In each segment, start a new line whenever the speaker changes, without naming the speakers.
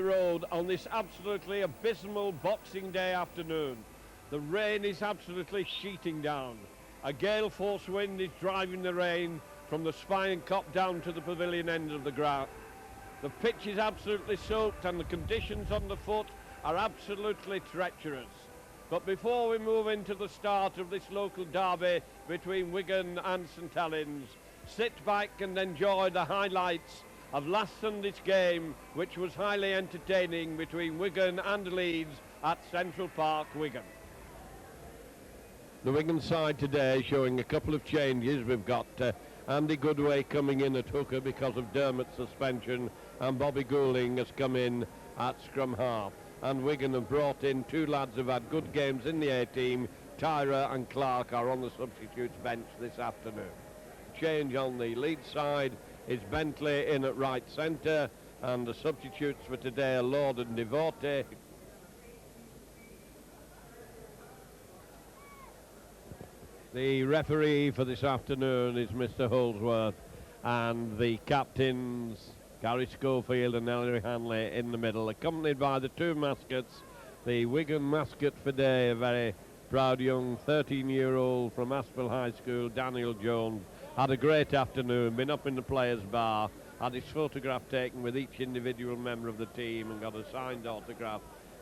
Road on this absolutely abysmal Boxing Day afternoon. The rain is absolutely sheeting down. A gale force wind is driving the rain from the Spine Cop down to the pavilion end of the ground. The pitch is absolutely soaked and the conditions on the foot are absolutely treacherous. But before we move into the start of this local derby between Wigan and St Helens, sit back and enjoy the highlights of last Sunday's game, which was highly entertaining between Wigan and Leeds at Central Park, Wigan. The Wigan side today showing a couple of changes. We've got Andy Goodway coming in at hooker because of Dermot's suspension, and Bobby Goulding has come in at scrum half. And Wigan have brought in two lads who've had good games in the A-team. Tyra and Clark are on the substitutes bench this afternoon. Change on the Leeds side is Bentley in at right centre, and the substitutes for today are Lord and Devote. The referee for this afternoon is Mr Holdsworth, and the captains Gary Schofield and Ellery Hanley in the middle, accompanied by the two mascots. The Wigan mascot for today, a very proud young 13-year-old from Aspel High School, Daniel Jones, had a great afternoon, been up in the players' bar, had his photograph taken with each individual member of the team and got a signed autograph.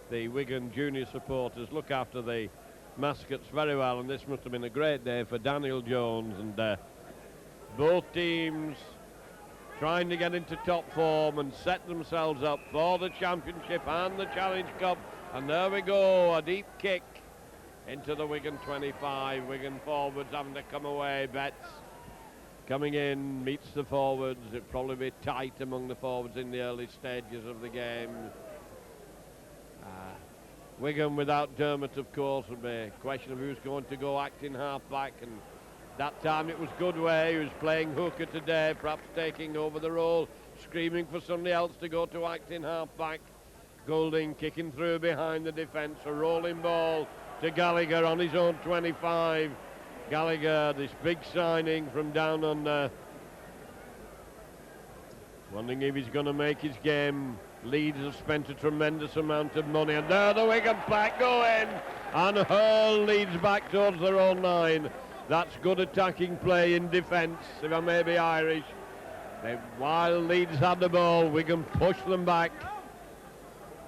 The Wigan junior supporters look after the mascots very well, and this must have been a great day for Daniel Jones, and both teams trying to get into top form and set themselves up for the Championship and the Challenge Cup. And there we go, a deep kick into the Wigan 25. Wigan forwards having to come away. Betts coming in, meets the forwards. It'll probably be tight among the forwards in the early stages of the game. Wigan without Dermot, of course, will be a question of who's going to go acting half-back, and that time it was Goodway who's playing hooker today, perhaps taking over the role, screaming for somebody else to go to acting half-back. Goulding kicking through behind the defence, a rolling ball to Gallagher on his own 25. Gallagher, this big signing from down under, wondering if he's going to make his game. Leeds have spent a tremendous amount of money, and there the Wigan pack go in and hurl Leeds back towards their own line. That's good attacking play in defence, if I may be Irish. While Leeds had the ball, Wigan pushed them back.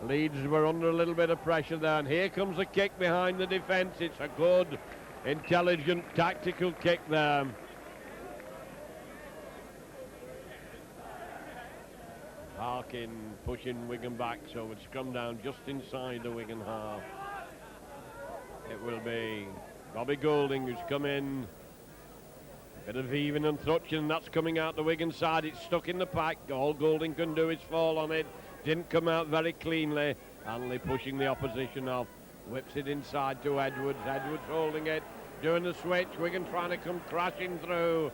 Leeds were under a little bit of pressure there, and here comes a kick behind the defence. It's a good, intelligent, tactical kick there. Harkin pushing Wigan back, so it's come down just inside the Wigan half. It will be Bobby Goulding who's come in. Bit of heaving and thrutching, and that's coming out the Wigan side. It's stuck in the pack. All Goulding can do is fall on it. Didn't come out very cleanly. Hanley pushing the opposition off. Whips it inside to Edwards. Edwards holding it, doing the switch. Wigan trying to come crashing through.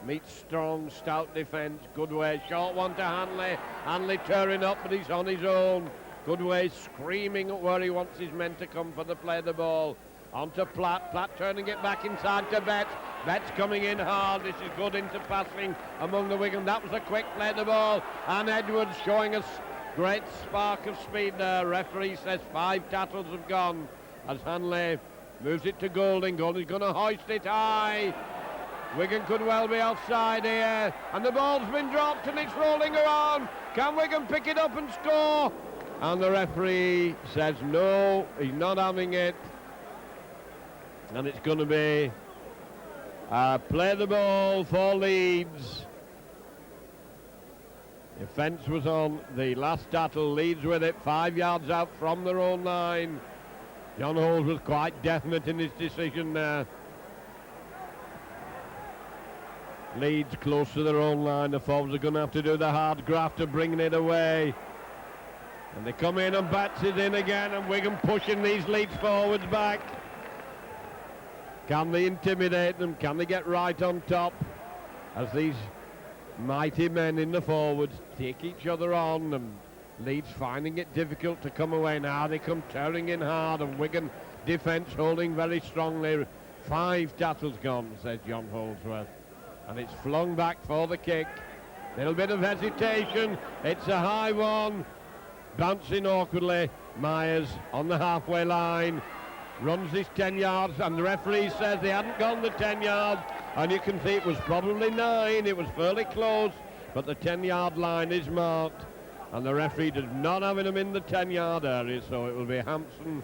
Meets strong, stout defence. Goodway, short one to Hanley. Hanley tearing up, but he's on his own. Goodway screaming at where he wants his men to come for the play of the ball. On to Platt. Platt turning it back inside to Betts. Betts coming in hard. This is good into passing among the Wigan. That was a quick play of the ball. And Edwards showing us great spark of speed there. Referee says 5 tackles have gone as Hanley moves it to Goulding. Goulding's going to hoist it high. Wigan could well be offside here, and the ball's been dropped and it's rolling around. Can Wigan pick it up and score? And the referee says no, he's not having it, and it's going to be play the ball for Leeds. Defence was on the last tackle. Leeds with it 5 yards out from their own line. John Holes was quite definite in his decision there. Leeds close to their own line. The forwards are going to have to do the hard graft of bringing it away. And they come in and Betts is in again, and Wigan pushing these Leeds forwards back. Can they intimidate them? Can they get right on top? As these mighty men in the forwards take each other on, and Leeds finding it difficult to come away. Now they come tearing in hard, and Wigan defence holding very strongly. 5 tackles gone, says John Holdsworth. And it's flung back for the kick. Little bit of hesitation. It's a high one. bouncing awkwardly. Myers on the halfway line, runs his 10 yards, and the referee says they hadn't gone the 10 yards, and you can see it was probably 9. It was fairly close, but the 10-yard line is marked, and the referee does not have him in the 10-yard area, so it will be Hampson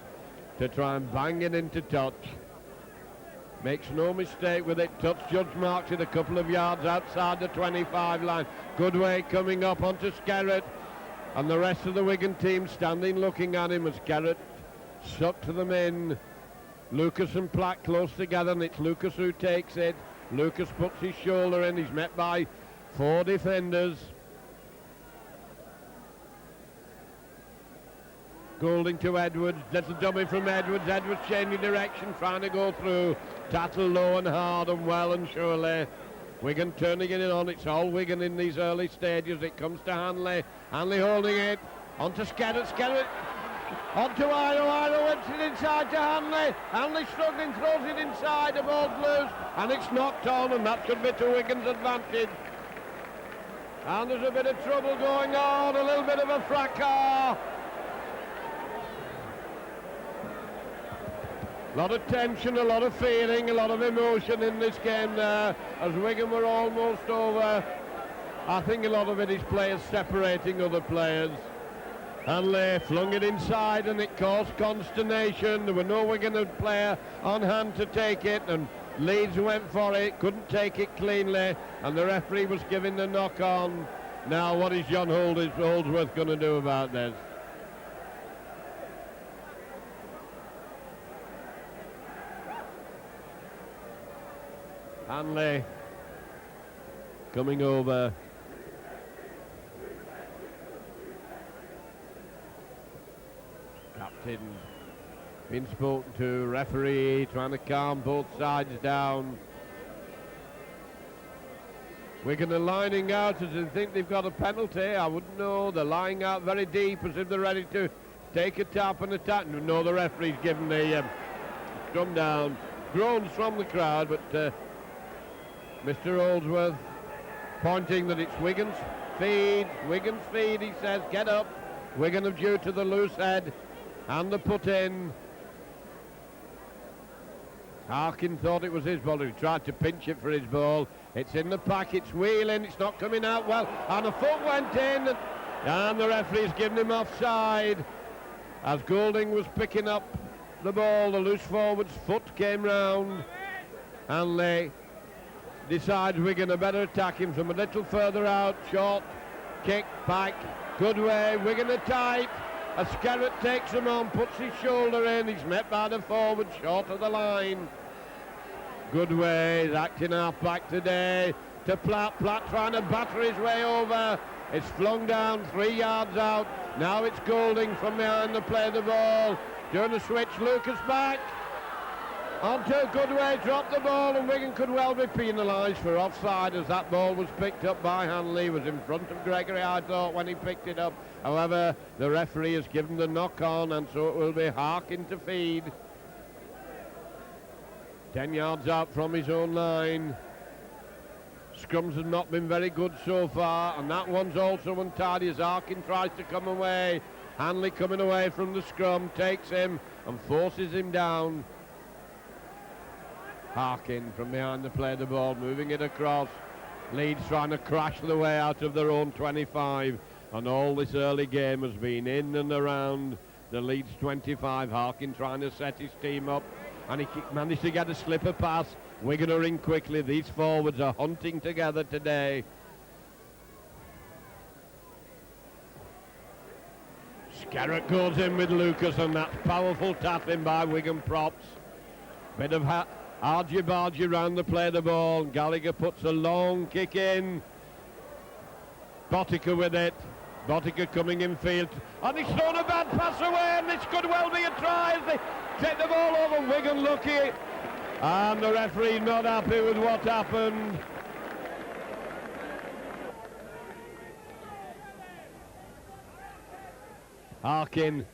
to try and bang it into touch. Makes no mistake with it. Touch judge marks it a couple of yards outside the 25 line. Goodway coming up onto Skerritt, and the rest of the Wigan team standing looking at him as Skerritt sucked them in. Lucas and Platt close together, and it's Lucas who takes it. Lucas puts his shoulder in. He's met by 4 defenders. Goulding to Edwards. That's a dummy from Edwards. Edwards changing direction, trying to go through. Tattle low and hard and well and surely. Wigan turning it on. It's all Wigan in these early stages. It comes to Hanley. Hanley holding it. Onto Skerritt. Skerritt onto Iro. Iro wants it inside to Hanley. Hanley struggling, throws it inside. The ball's loose and it's knocked on, and that should be to Wigan's advantage. And there's a bit of trouble going on. A little bit of a fracas. A lot of tension, a lot of feeling, a lot of emotion in this game there, as Wigan were almost over. I think a lot of it is players separating other players. Hanley flung it inside and it caused consternation. There were no Wigan player on hand to take it, and Leeds went for it, couldn't take it cleanly, and the referee was giving the knock on. Now what is John Holdsworth going to do about this? Hanley coming over. Captain been spoken to. Referee trying to calm both sides down. Wigan are lining out as they think they've got a penalty. I wouldn't know. They're lying out very deep as if they're ready to take a tap and attack. No, the referee's given the scrum down. Groans from the crowd, but Mr. Holdsworth pointing that it's Wigan's feed. Wigan's feed, he says. Get up. Wigan have due to the loose head and the put in. Harkin thought it was his ball. He tried to pinch it for his ball. It's in the pack. It's wheeling. It's not coming out well. And a foot went in. And the referee's given him offside. As Goulding was picking up the ball, the loose forward's foot came round. Hanley decides Wigan are better attack him from a little further out. Short kick back. Goodway. Wigan are tight. As Skerritt takes him on, puts his shoulder in. He's met by the forward short of the line. Goodway is acting half back today to Platt. Platt trying to batter his way over. It's flung down 3 yards out. Now it's Goulding from behind the play of the ball. Doing a switch. Lucas back. Onto Goodway, dropped the ball, and Wigan could well be penalised for offside as that ball was picked up by Hanley. He was in front of Gregory, I thought, when he picked it up. However, the referee has given the knock on, and so it will be Harkin to feed. 10 yards out from his own line. Scrums have not been very good so far, and that one's also untidy as Harkin tries to come away. Hanley coming away from the scrum, takes him and forces him down. Harkin from behind the play of the ball, moving it across. Leeds trying to crash the way out of their own 25, and all this early game has been in and around the Leeds 25. Harkin trying to set his team up, and he managed to get a slipper pass. Wigan are in quickly. These forwards are hunting together today. Skerritt goes in with Lucas, and that's powerful tapping by Wigan props. Bit of argy-bargy round the play of the ball. Gallagher puts a long kick in. Botica with it. Botica coming in field. And he's thrown a bad pass away, and this could well be a try as they take the ball over. Wigan lucky. And the referee not happy with what happened. Harkin,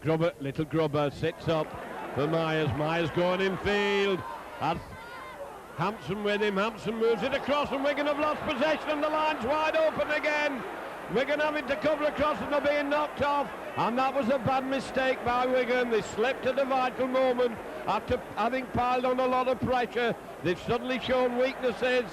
Grubber, little Grubber sits up for Myers. Myers going in field. Has Hampson with him. Hampson moves it across, and Wigan have lost possession, and the line's wide open again. Wigan having to cover across and they're being knocked off. And that was a bad mistake by Wigan. They slipped at a vital moment after having piled on a lot of pressure. They've suddenly shown weaknesses,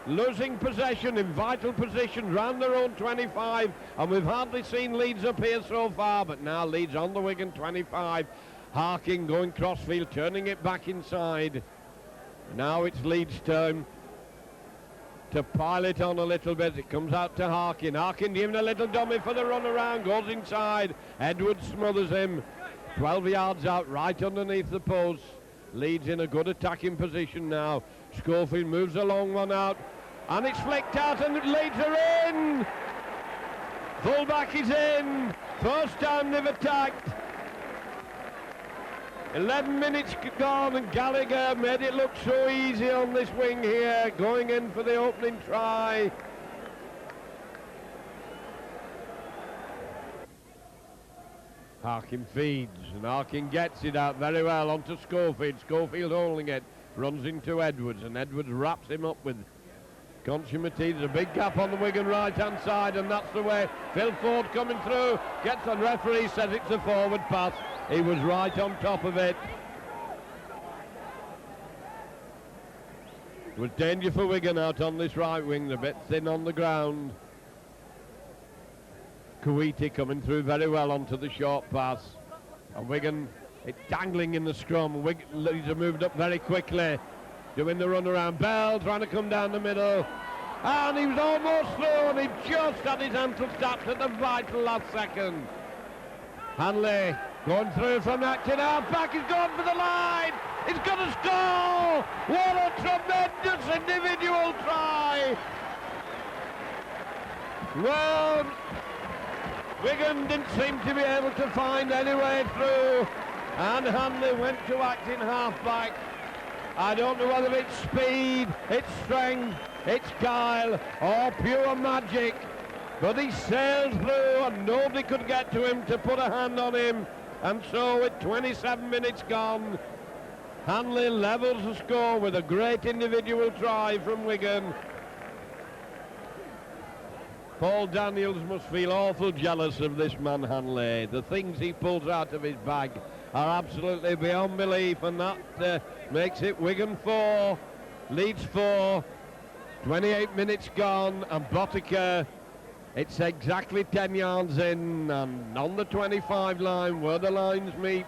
losing possession in vital positions round their own 25, and we've hardly seen Leeds up here so far, but now Leeds on the Wigan 25. Harking going crossfield, turning it back inside. Now it's Leeds' turn to pile it on a little bit. It comes out to Harkin. Harkin giving a little dummy for the run around, goes inside. Edwards smothers him. 12 yards out, right underneath the post. Leeds in a good attacking position now. Schofield moves a long one out, and it's flicked out, and Leeds are in. Fullback is in. First time they've attacked. 11 minutes gone, and Gallagher made it look so easy on this wing here, going in for the opening try. Harkin feeds, and Harkin gets it out very well onto Schofield. Schofield holding it, runs into Edwards, and Edwards wraps him up with consummate. There's a big gap on the Wigan right-hand side, and that's the way. Phil Ford coming through, gets on. Referee says it's a forward pass. He was right on top of it. It was danger for Wigan out on this right wing, a bit thin on the ground. Kuwaiti coming through very well onto the short pass. And Wigan, it's dangling in the scrum. Leeds have moved up very quickly, doing the run around. Bell trying to come down the middle. And he was almost through, and he just had his ankle tapped at the vital last second. Hanley going through from Acton, half back, he's gone for the line, he's going to score! What a tremendous individual try! Well, Wigan didn't seem to be able to find any way through, and Hanley went to Acton half back. I don't know whether it's speed, it's strength, it's guile, or pure magic, but he sailed through and nobody could get to him to put a hand on him. And so with 27 minutes gone, Hanley levels the score with a great individual try from Wigan. Paul Daniels must feel awful jealous of this man Hanley. The things he pulls out of his bag are absolutely beyond belief, and that makes it Wigan 4, Leeds 4, 28 minutes gone, and Botica, it's exactly 10 yards in, and on the 25 line where the lines meet.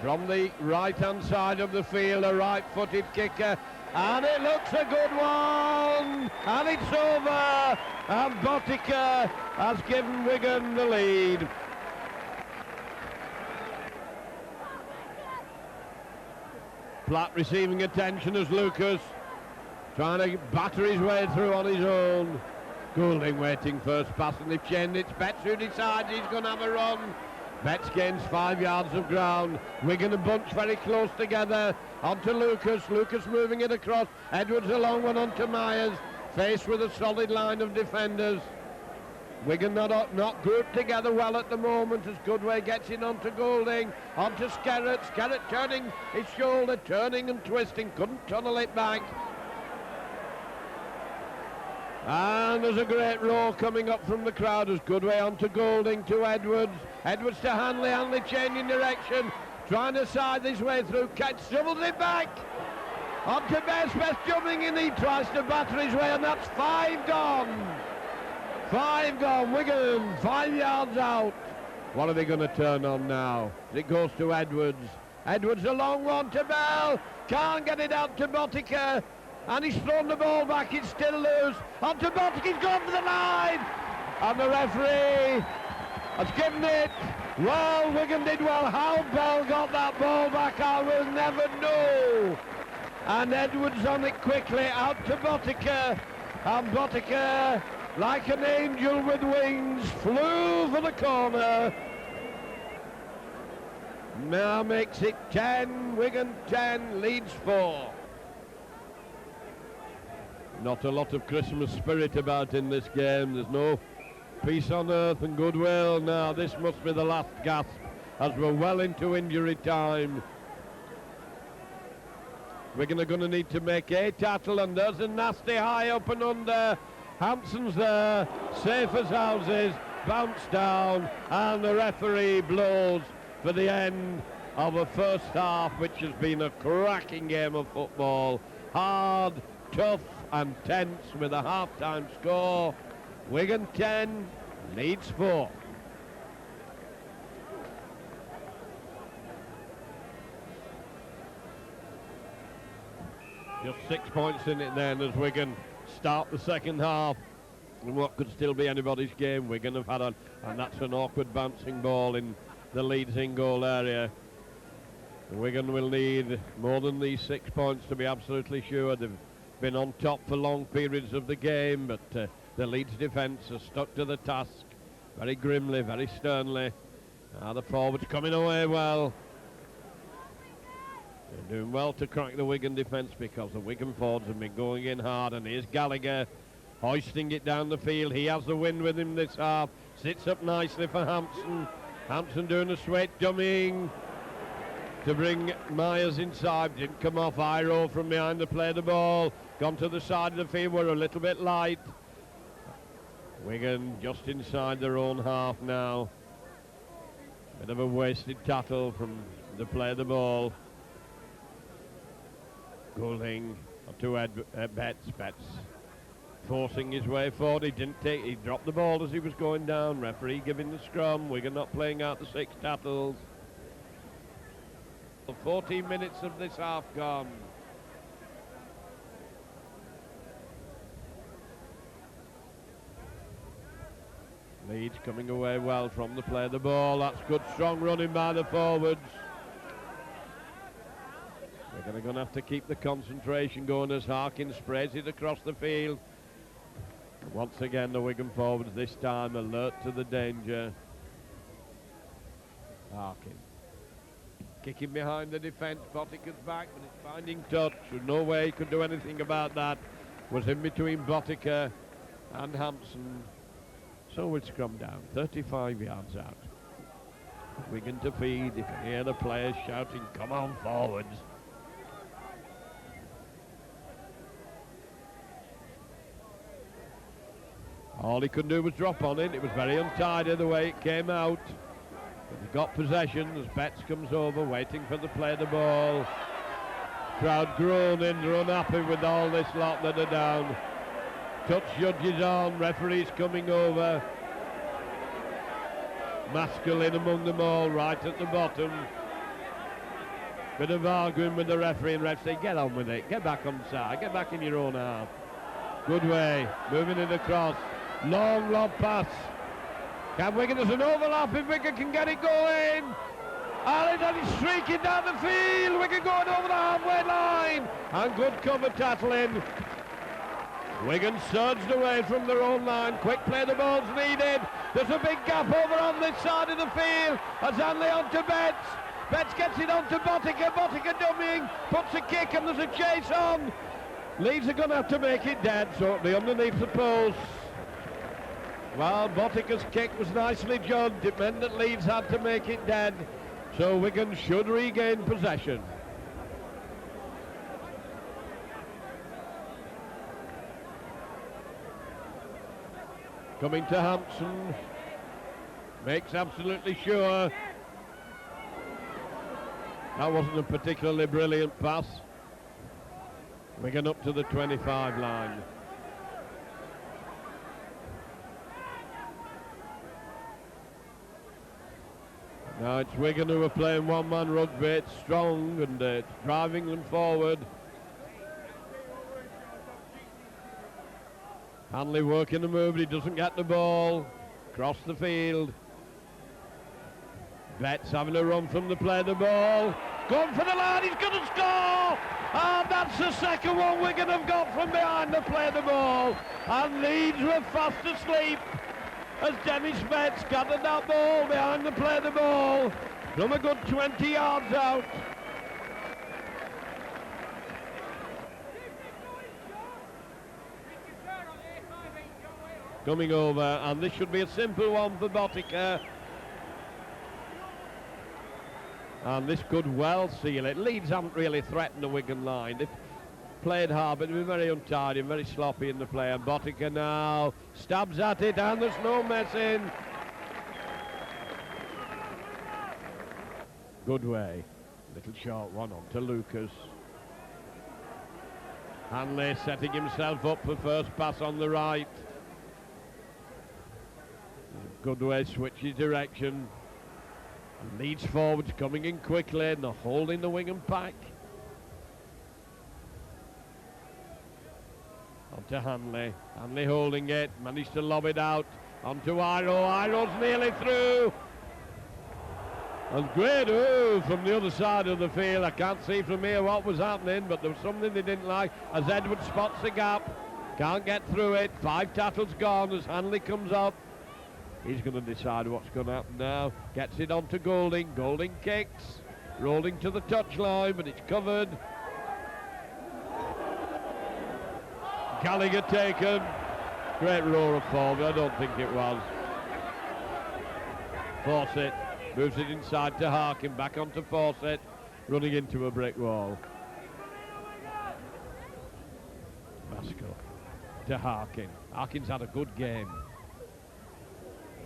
From the right-hand side of the field, a right-footed kicker, and it looks a good one, and it's over, and Botica has given Wigan the lead. Platt receiving attention as Lucas trying to batter his way through on his own. Goulding waiting first pass, and they've changed it. Betts who decides he's going to have a run. Betts gains 5 yards of ground. Wigan and Bunch very close together. Onto Lucas. Lucas moving it across. Edwards a long one onto Myers. Faced with a solid line of defenders. Wigan not grouped together well at the moment as Goodway gets in onto Goulding. Onto Skerrett. Skerrett turning his shoulder, turning and twisting. Couldn't tunnel it back. And there's a great roar coming up from the crowd as Goodway onto Goulding to Edwards. Edwards to Hanley. Hanley changing direction, trying to side his way through. Catch, dribbles it back. Onto Best. Best jumping in. He tries to batter his way, and that's 5 gone. 5 gone. Wigan 5 yards out. What are they going to turn on now? It goes to Edwards. Edwards a long one to Bell. Can't get it out to Botica. And he's thrown the ball back, it's still loose. Onto Botica, he's gone for the line. And the referee has given it. Well, Wigan did well. How Bell got that ball back, I will never know. And Edwards on it quickly, out to Botica. And Botica, like an angel with wings, flew for the corner. Now makes it 10, Wigan 10, Leeds 4. Not a lot of Christmas spirit about in this game. There's no peace on earth and goodwill. Now this must be the last gasp as we're well into injury time. Wigan are going to need to make a tackle, and there's a nasty high up and under. Hampson's there, safe as houses, bounced down, and the referee blows for the end of a first half which has been a cracking game of football. Hard, tough and tense with a half-time score. Wigan 10, Leeds 4. Just 6 points in it then as Wigan start the second half in what could still be anybody's game. Wigan have had and that's an awkward bouncing ball in the Leeds in-goal area. Wigan will need more than these 6 points to be absolutely sure. They've been on top for long periods of the game, but the Leeds defence has stuck to the task very grimly, very sternly. The forwards coming away well. They're doing well to crack the Wigan defence because the Wigan forwards have been going in hard, and here's Gallagher hoisting it down the field. He has the wind with him this half. Sits up nicely for Hampson. Hampson doing a straight dummying to bring Myers inside. Didn't come off. Iro from behind to play the ball. Gone to the side of the field. We're a little bit light. Wigan just inside their own half now. Bit of a wasted tackle from the play of the ball. Goulding to Betts. Betts forcing his way forward. He dropped the ball as he was going down. Referee giving the scrum. Wigan not playing out the 6 tackles. 14 minutes of this half gone. Leeds coming away well from the play of the ball. That's good strong running by the forwards. They're going to have to keep the concentration going as Harkin sprays it across the field. Once again, the Wigan forwards this time alert to the danger. Harkin kicking behind the defence. Botica's back, but it's finding touch. There's no way he could do anything about that. Was in between Botica and Hampson. So we'll scrum down 35 yards out. Wigan to feed. You can hear the players shouting, "Come on forwards." All he could do was drop on it. It was very untidy the way it came out. But he got possession as Betts comes over, waiting for the play of the ball. Crowd groaning, they're unhappy with all this lot that are down. Touch judges on, referees coming over. Maskell in among them all, right at the bottom. Bit of arguing with the referee, and ref say, get on with it, get back on the side, get back in your own half. Good way, moving it across. Long lob pass. Can Wigan, there's an overlap if Wigan can get it going. And he's streaking down the field. Wigan going over the halfway line. And good cover tackling. Wigan surged away from their own line. Quick play, the ball's needed. There's a big gap over on this side of the field. As Hanley onto Betts. Betts gets it onto Botica. Botica dummying. Puts a kick and there's a chase on. Leeds are going to have to make it dead shortly underneath the post. Well, Botica's kick was nicely judged. It meant that Leeds had to make it dead. So Wigan should regain possession. Coming to Hampson. Makes absolutely sure. That wasn't a particularly brilliant pass. Wigan up to the 25 line. Now it's Wigan who are playing one-man rugby. It's strong and it's driving them forward. Hanley working the move, but he doesn't get the ball. Across the field. Betts having a run from the play of the ball. Going for the line, he's going to score! And that's the second one Wigan have got from behind the play of the ball. And Leeds were fast asleep as Dennis Betts gathered that ball behind the play of the ball from a good 20 yards out. Coming over, and this should be a simple one for Botica. And this could well seal it. Leeds haven't really threatened the Wigan line. played hard, but they've been very untidy and very sloppy in the play. And Botica now stabs at it, and there's no messing. Good way. Little short one on to Lucas. Hanley setting himself up for first pass on the right. Good way, switches direction. Leeds forwards coming in quickly, and they're holding the wing and pack. On to Hanley. Hanley holding it, managed to lob it out. On to Iro. Iro's nearly through. And great move from the other side of the field. I can't see from here what was happening, but there was something they didn't like as Edward spots the gap. Can't get through it. 5 tackles gone as Hanley comes up. He's going to decide what's going to happen now. Gets it on to Golding. Golding kicks. Rolling to the touchline, but it's covered. Gallagher taken. Great roar of form. I don't think it was. Fawcett moves it inside to Harkin. Back onto Fawcett. Running into a brick wall. Vasco to Harkin. Harkin's had a good game.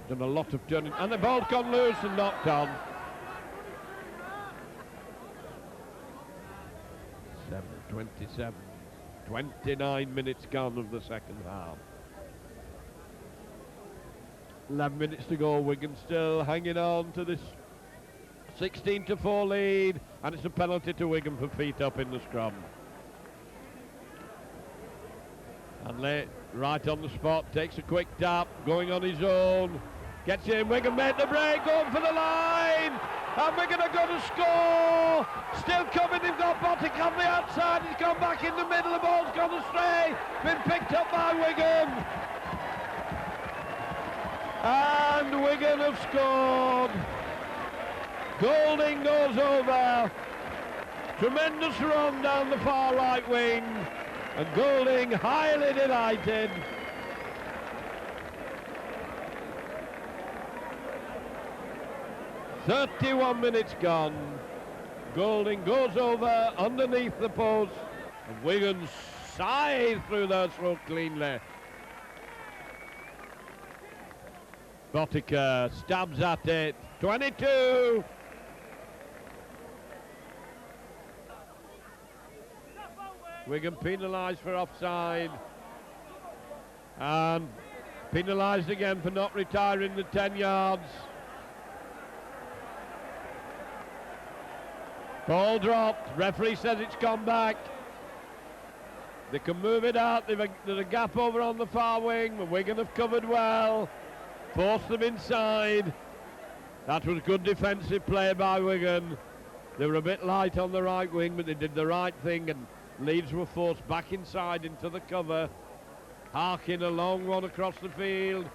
Done a lot of turning. And the ball's gone loose and knocked on. 7:27. 29 minutes gone of the second half. 11 minutes to go. Wigan still hanging on to this 16-4 lead, and it's a penalty to Wigan for feet up in the scrum. Hanley right on the spot, takes a quick tap, going on his own, gets in. Wigan made the break, going for the line, and Wigan are going to score. Still coming, they've got Botic on the outside, he's gone back in the middle, the ball's gone astray, been picked up by Wigan. And Wigan have scored. Golding goes over. Tremendous run down the far right wing. And Golding highly delighted. "31 minutes gone. Golding goes over underneath the post. And Wigan scythe through their throat cleanly. Botica stabs at it. 22. Wigan penalised for offside. And penalised again for not retiring the 10 yards. Ball dropped. Referee says it's gone back. They can move it out. There's a gap over on the far wing. But Wigan have covered well. Forced them inside. That was good defensive play by Wigan. They were a bit light on the right wing, but they did the right thing, and Leeds were forced back inside into the cover. Harkin, a long one across the field.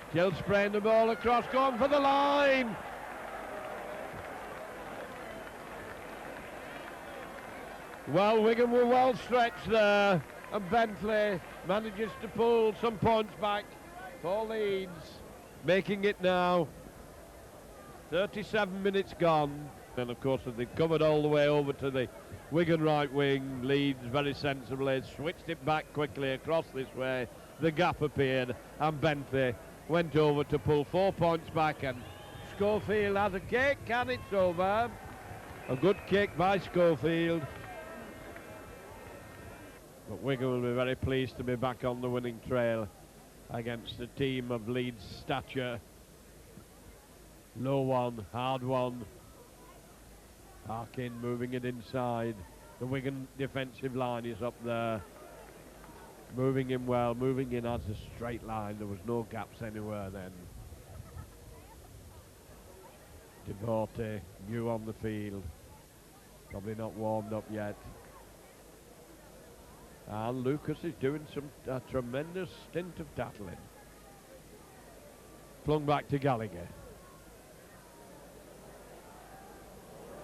Still spraying the ball across, going for the line. Well, Wigan were well stretched there, and Bentley manages to pull some points back for Leeds, making it now 37 minutes gone. And of course, as they've covered all the way over to the Wigan right wing, Leeds very sensibly switched it back quickly across this way. The gap appeared, and Bentley went over to pull 4 points back, and Schofield has a kick, and it's over. A good kick by Schofield. But Wigan will be very pleased to be back on the winning trail against a team of Leeds stature. Low one, hard one. Harkin moving it inside. The Wigan defensive line is up there. Moving in well, moving in as a straight line. There was no gaps anywhere then. Devote, new on the field. Probably not warmed up yet. And Lucas is doing a tremendous stint of tackling. Flung back to Gallagher.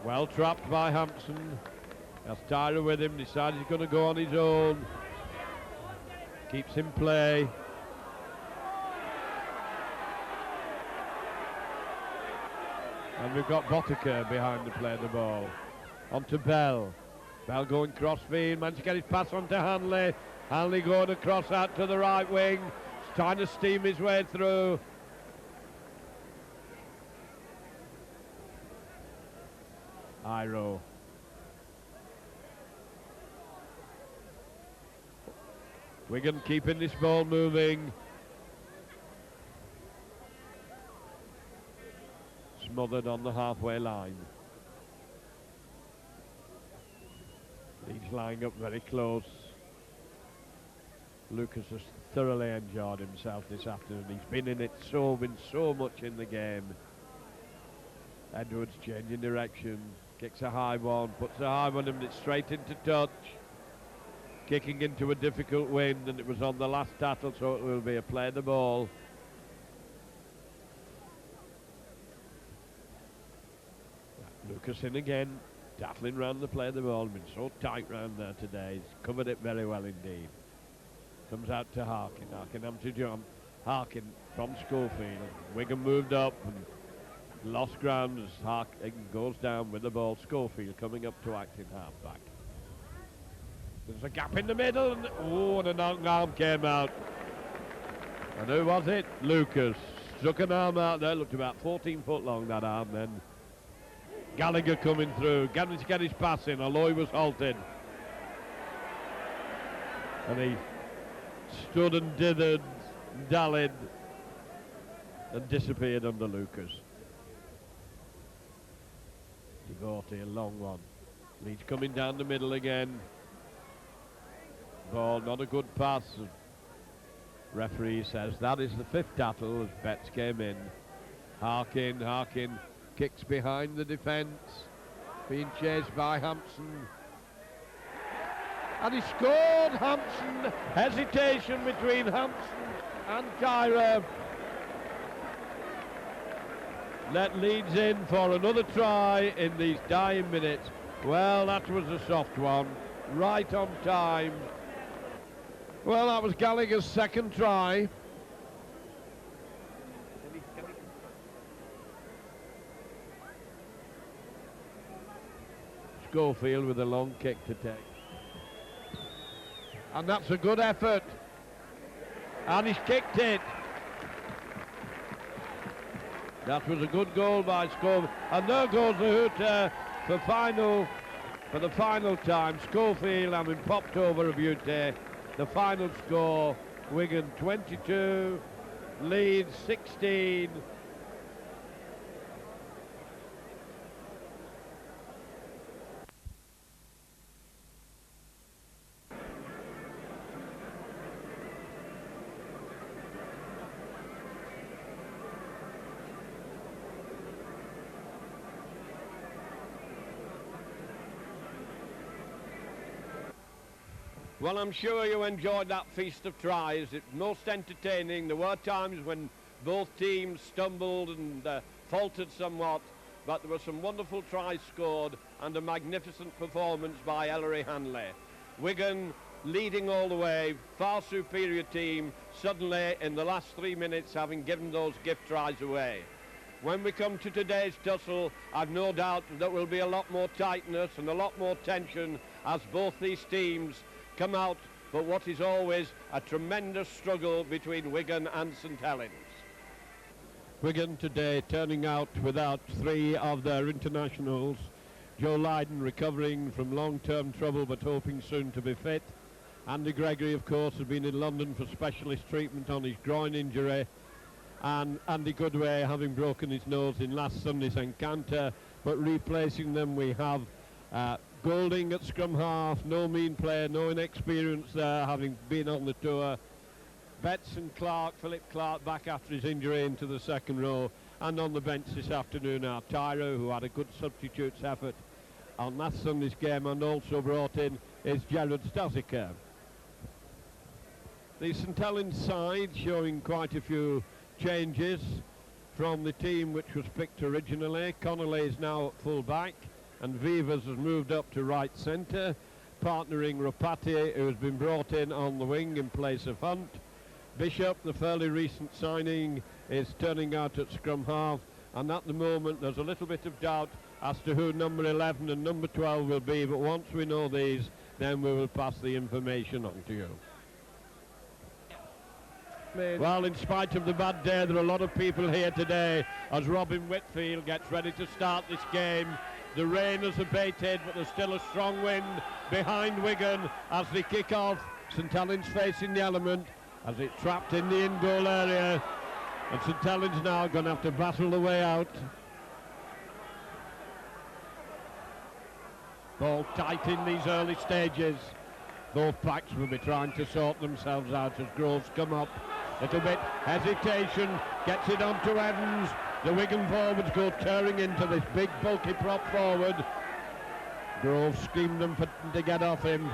Well trapped by Hampson. Has Tyra with him, decides he's going to go on his own. Keeps in play. And we've got Botica behind the play of the ball. On to Bell. Bell going crossfield, managed to get his pass on to Hanley. Hanley going across out to the right wing. He's trying to steam his way through. Iro. Wigan keeping this ball moving. Smothered on the halfway line. Leeds lying up very close. Lucas has thoroughly enjoyed himself this afternoon. He's been so much in the game. Edwards changing direction, kicks a high one, puts a high one and it's straight into touch. Kicking into a difficult wind, and it was on the last tackle, so it will be a play the ball. Lucas in again, tackling round the play the ball. Been so tight round there today. He's covered it very well indeed. Comes out to Harkin. Harkin having to jump. Harkin from Schofield. Wigan moved up and lost ground as Harkin goes down with the ball. Schofield coming up to act in half-back. There's a gap in the middle, and an arm came out. And who was it? Lucas. Struck an arm out there, looked about 14 foot long, that arm then. Gallagher coming through, getting to get his pass in, although he was halted. And he stood and dithered, dallied, and disappeared under Lucas. Devotee, a long one. Leeds coming down the middle again. Ball, not a good pass. Referee says that is the fifth tackle as Betts came in. Harkin kicks behind the defence, being chased by Hampson. And he scored, Hampson. Hesitation between Hampson and Tyra. Let Leeds in for another try in these dying minutes. Well, that was a soft one, right on time. Well, that was Gallagher's second try. Schofield with a long kick to take. And that's a good effort. And he's kicked it. That was a good goal by Schofield. And there goes the hooter for the final time. Schofield having popped over a beauty. The final score, Wigan 22, Leeds 16. Well, I'm sure you enjoyed that feast of tries. It's most entertaining. There were times when both teams stumbled and faltered somewhat, but there were some wonderful tries scored and a magnificent performance by Ellery Hanley. Wigan leading all the way, far superior team, suddenly in the last 3 minutes having given those gift tries away. When we come to today's tussle, I've no doubt that there will be a lot more tightness and a lot more tension as both these teams come out, but what is always a tremendous struggle between Wigan and St Helens. Wigan today turning out without three of their internationals. Joe Lydon recovering from long-term trouble but hoping soon to be fit. Andy Gregory, of course, has been in London for specialist treatment on his groin injury. And Andy Goodway having broken his nose in last Sunday's encounter. But replacing them we have Golding at scrum half, no mean player, no inexperience there, having been on the tour. Betts and Philip Clark back after his injury into the second row. And on the bench this afternoon are Tyro, who had a good substitutes effort on last Sunday's game, and also brought in is Gerard Stasiker. The St Helens side showing quite a few changes from the team which was picked originally. Connolly is now at full back, and Vivas has moved up to right centre, partnering Ropati, who has been brought in on the wing in place of Hunt. Bishop, the fairly recent signing, is turning out at scrum half, and at the moment there's a little bit of doubt as to who number 11 and number 12 will be, but once we know these, then we will pass the information on to you. Well, in spite of the bad day, there are a lot of people here today as Robin Whitfield gets ready to start this game. The rain has abated, but there's still a strong wind behind Wigan as they kick off. St Helens facing the element as it's trapped in the in-goal area, and St Helens now going to have to battle the way out. Ball tight in these early stages. Both packs will be trying to sort themselves out as Groves come up. Little bit hesitation, gets it on to Evans. The Wigan forwards go tearing into this big bulky prop forward. Groves schemed them to get off him.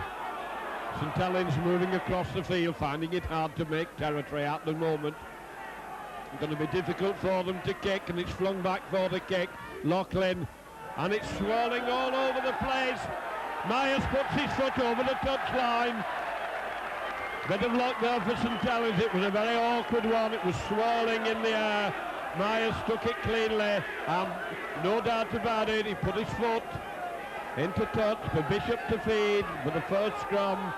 St Helens moving across the field, finding it hard to make territory at the moment. It's going to be difficult for them to kick, and it's flung back for the kick. Loughlin, and it's swirling all over the place. Myers puts his foot over the touchline. Bit of luck there for St Helens. It was a very awkward one. It was swirling in the air. Myers took it cleanly, and no doubt about it, he put his foot into touch for Bishop to feed with the first scrum.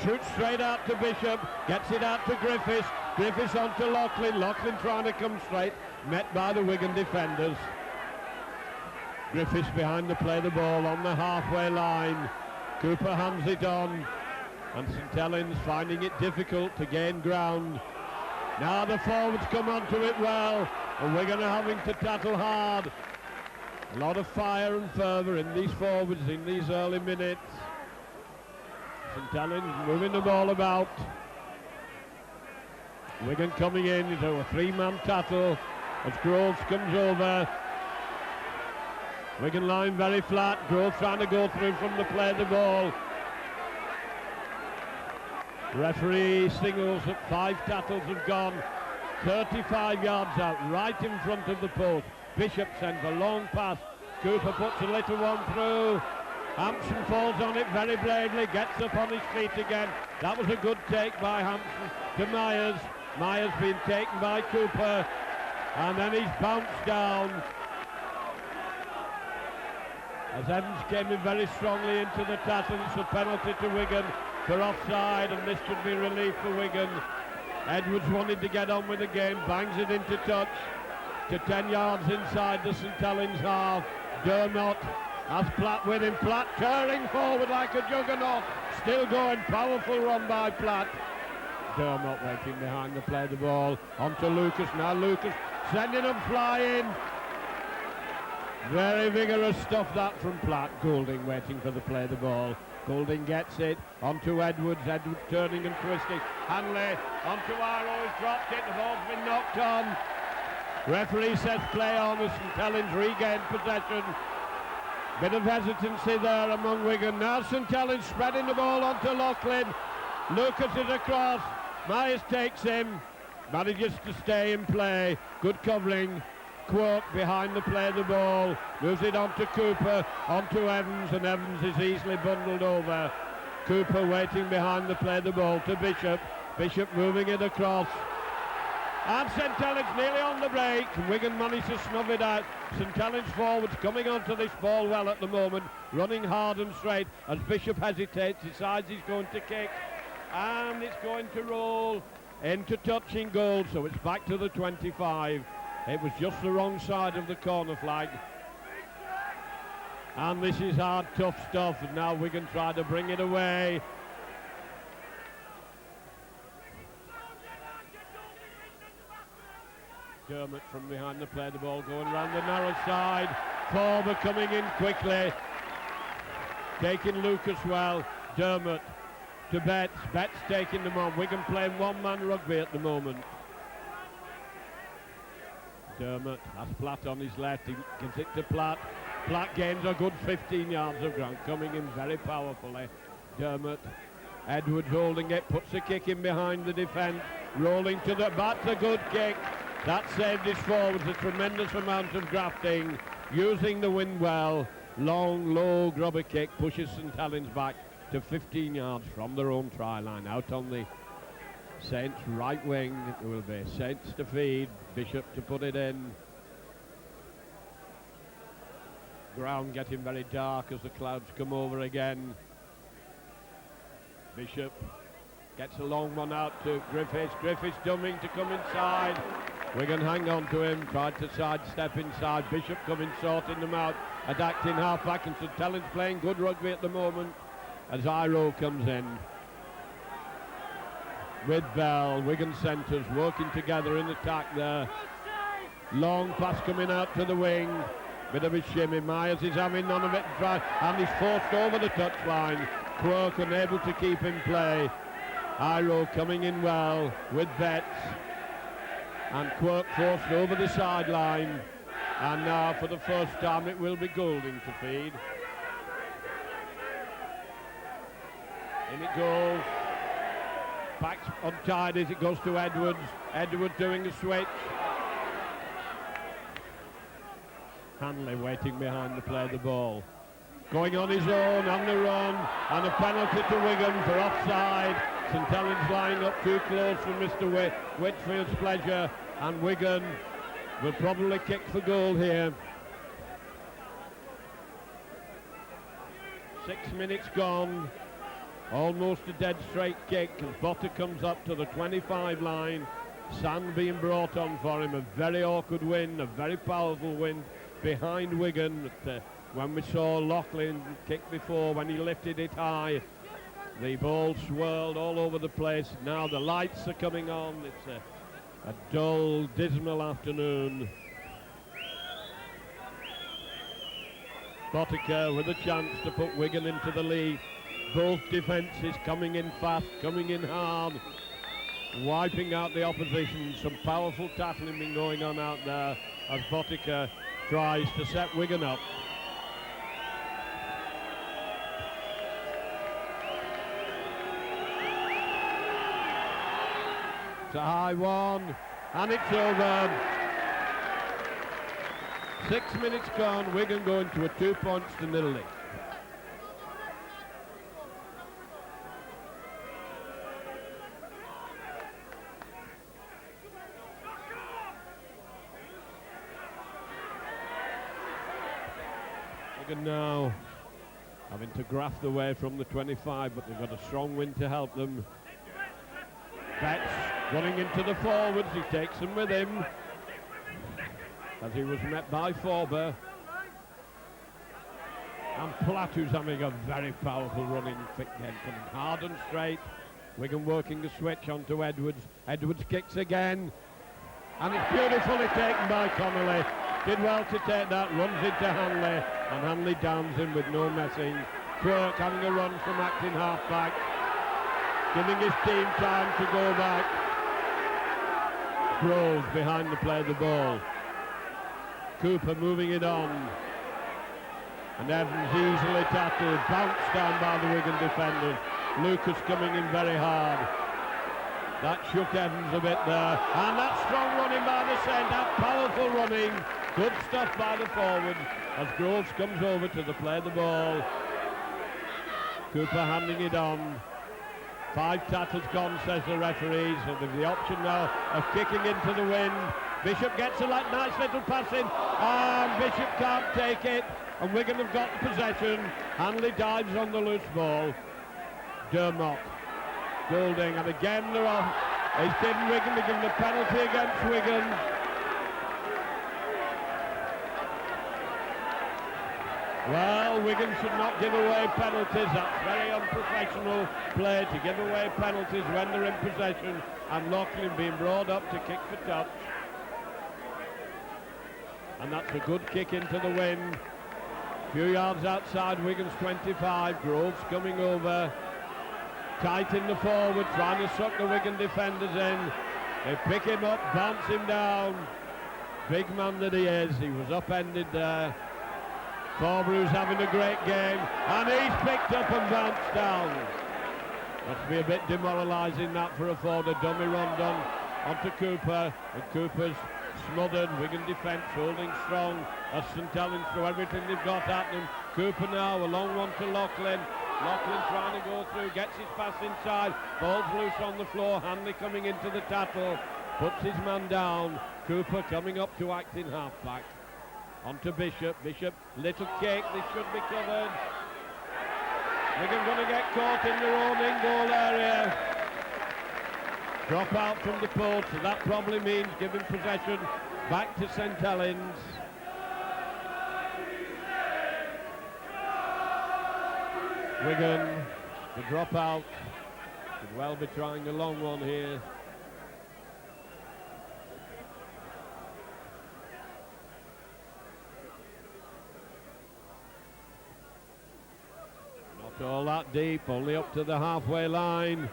Shoots straight out to Bishop, gets it out to Griffiths. Griffiths on to Loughlin. Loughlin trying to come straight, met by the Wigan defenders. Griffiths behind to play the ball on the halfway line. Cooper hands it on, and St Helens finding it difficult to gain ground. Now the forwards come onto it well, and Wigan are having to tackle hard. A lot of fire and fervour in these forwards in these early minutes. St Helens moving the ball about. Wigan coming in into a three-man tackle as Groves comes over. Wigan line very flat. Groves trying to go through from the play the ball. Referee signals that 5 tackles have gone 35 yards out, right in front of the post. Bishop sends a long pass. Cooper puts a little one through. Hampson falls on it very bravely, gets up on his feet again. That was a good take by Hampson to Myers. Myers being taken by Cooper, and then he's bounced down as Evans came in very strongly into the tackle. It's a penalty to Wigan for offside, and this should be relief for Wigan. Edwards wanted to get on with the game, bangs it into touch to 10 yards inside the St Helens half. Dermot has Platt with him. Platt curling forward like a juggernaut, still going, powerful run by Platt. Dermot waiting behind to play the ball onto Lucas. Now Lucas sending him flying. Very vigorous stuff that from Platt. Goulding waiting for the play the ball. Goulding gets it onto Edwards. Edwards turning and twisting. Hanley onto Arrow. He's dropped it. The ball's been knocked on. Referee says play on as St Helens regain possession. Bit of hesitancy there among Wigan. Now St Helens spreading the ball onto Loughlin. Lucas is across. Myers takes him. Manages to stay in play. Good covering. Quirk behind the play the ball. Moves it on to Cooper. Onto Evans, and Evans is easily bundled over. Cooper waiting behind the play the ball to Bishop. Bishop moving it across. And St Helens nearly on the break. Wigan managed to snub it out. St Helens forwards coming onto this ball well at the moment, running hard and straight as Bishop hesitates, decides he's going to kick, and it's going to roll into touching goal, so it's back to the 25. It was just the wrong side of the corner flag. And this is hard, tough stuff, and now Wigan try to bring it away. Dermot from behind the play the ball, going round the narrow side. Former coming in quickly, taking Lucas well. Dermot to Betts. Betts taking them on. Wigan playing one-man rugby at the moment. Dermot has Platt on his left. He gives it to Platt. Platt gains a good 15 yards of ground, coming in very powerfully. Dermot. Edwards holding it, puts a kick in behind the defence, rolling to the bat. A good kick. That saved his forwards a tremendous amount of grafting, using the wind well. Long, low grubber kick pushes St Helens back to 15 yards from their own try line. Out on the Saints right wing, it will be Saints to feed, Bishop to put it in. Ground getting very dark as the clouds come over again. Bishop gets a long one out to Griffiths. Griffiths dumbing to come inside. Wigan hang on to him, tried to sidestep inside. Bishop coming, sorting them out. Adapting half back, and St Helens playing good rugby at the moment as Iro comes in. With Bell, Wigan centres working together in attack there. Long pass coming out to the wing. Bit of a shimmy. Myers is having none of it, and he's forced over the touchline. Quirk unable to keep in play. Iro coming in well with Betts. And Quirk forced over the sideline. And now for the first time it will be Goulding to feed. In it goes. Back untied as it goes to Edwards. Edwards doing a switch. Hanley waiting behind to play the ball. Going on his own, on the run, and a penalty to Wigan for offside. St Helens lying up too close for Mr. Whitfield's pleasure, and Wigan will probably kick for goal here. 6 minutes gone. Almost a dead straight kick as Botter comes up to the 25 line. Sand being brought on for him. A very awkward win, a very powerful win behind Wigan. When we saw Loughlin kick before, when he lifted it high, the ball swirled all over the place. Now the lights are coming on. It's a dull, dismal afternoon. Botica with a chance to put Wigan into the lead. Both defences coming in fast, coming in hard, wiping out the opposition. Some powerful tackling been going on out there as Botica tries to set Wigan up. It's a high one, and it's over. 6 minutes gone, Wigan going to a 2-0 lead. Wigan now having to graft away from the 25, but they've got a strong wind to help them. Betts running into the forwards, he takes them with him as he was met by Forber. And Platt, who's having a very powerful running fit game, coming hard and straight. Wigan working the switch onto Edwards. Edwards kicks again, and it's beautifully taken by Connolly. Did well to take that, runs into Hanley, and Hanley downs him with no messing. Quirk having a run from acting half-back, giving his team time to go back. Groves behind the play of the ball. Cooper moving it on. And Evans easily tackled, bounced down by the Wigan defenders. Lucas coming in very hard. That shook Evans a bit there. And that strong running by the centre, powerful running. Good stuff by the forward as Groves comes over to the play of the ball. Cooper handing it on. 5 tackles gone, says the referee, so there's the option now of kicking into the wind. Bishop gets a nice little pass in, and Bishop can't take it, and Wigan have got possession. Hanley dives on the loose ball. Dermott, Goulding, and again they're off. He's given Wigan, they're giving the penalty against Wigan. Well, Wigan should not give away penalties. That's very unprofessional play to give away penalties when they're in possession. And Loughlin being brought up to kick for touch. And that's a good kick into the wind. A few yards outside Wigan's 25. Groves coming over. Tight in the forward, trying to suck the Wigan defenders in. They pick him up, bounce him down. Big man that he is. He was upended there. Forber having a great game, and he's picked up and bounced down. Must be a bit demoralising that for a forward. A dummy run done onto Cooper, and Cooper's smothered. Wigan defence holding strong as St Helens through everything they've got at them. Cooper now, a long one to Loughlin. Loughlin trying to go through, gets his pass inside, ball's loose on the floor. Hanley coming into the tackle, puts his man down. Cooper coming up to act in half-back. On to Bishop. Bishop, little kick. This should be covered. Wigan going to get caught in their own in-goal area. Drop out from the post, so that probably means giving possession back to St Helens. Wigan, the drop out, could well be trying a long one here. Not all that deep, only up to the halfway line.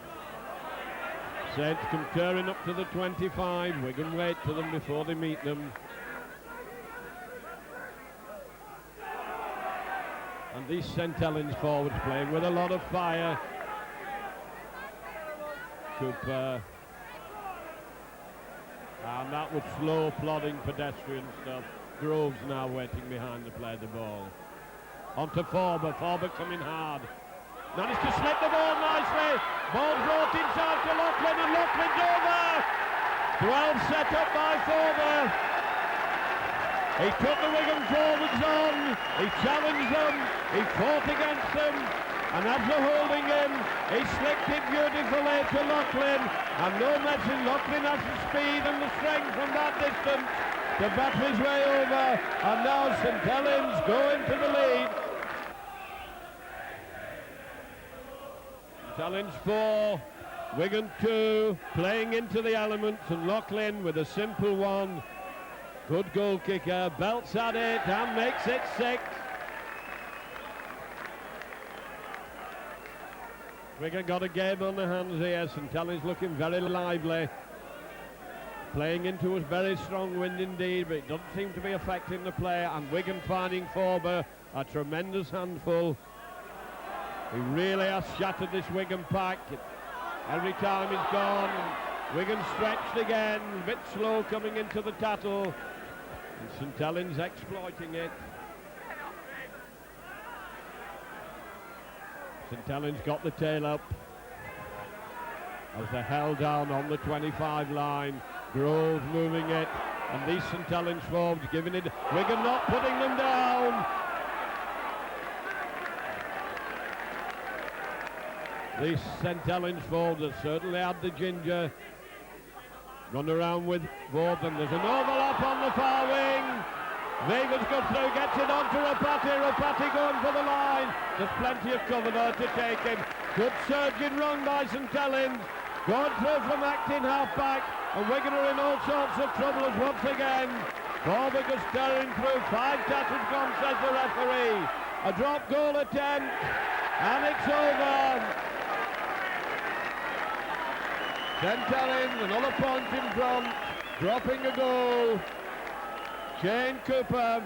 Saints come tearing up to the 25. Wigan wait for them before they meet them. And these St Helens forwards playing with a lot of fire. Cooper. And that was slow, plodding, pedestrian stuff. Groves now waiting behind to play the ball. On to Forber. Forber coming hard. Managed to slip the ball nicely. Ball brought inside to Loughlin, and Loughlin's over. 12 set up by Forber. He took the Wigan forwards on. He challenged them. He fought against them. And after holding him, he slipped it beautifully to Loughlin. And no messing, Loughlin has the speed and the strength from that distance to battle his way over. And now St Helens go into the lead. Challenge 4, Wigan 2, playing into the elements, and Loughlin with a simple one. Good goal kicker, belts at it and makes it 6. Wigan got a game on the hands here. St Helens looking very lively. Playing into a very strong wind indeed, but it doesn't seem to be affecting the play, and Wigan finding Forber a tremendous handful. He really has shattered this Wigan pack. Every time he's gone, Wigan stretched again, a bit slow coming into the tattle. And St Helens exploiting it. St Helens got the tail up as they're held down on the 25 line. Groves moving it, and these St Helens forwards giving it. Wigan not putting them down. These St Helens forwards have certainly had the ginger. Run around with both, and there's an overlap on the far wing. Vegas goes through, gets it on to Rapati. Rapati going for the line. There's plenty of cover there to take him. Good surging run by St Helens. Going through from acting half-back, and Wigan are in all sorts of troubles once again. Forber goes tearing through. 5 tackles gone, says the referee. A drop goal attempt, and it's over. St Helens, another point in front, dropping a goal. Shane Cooper.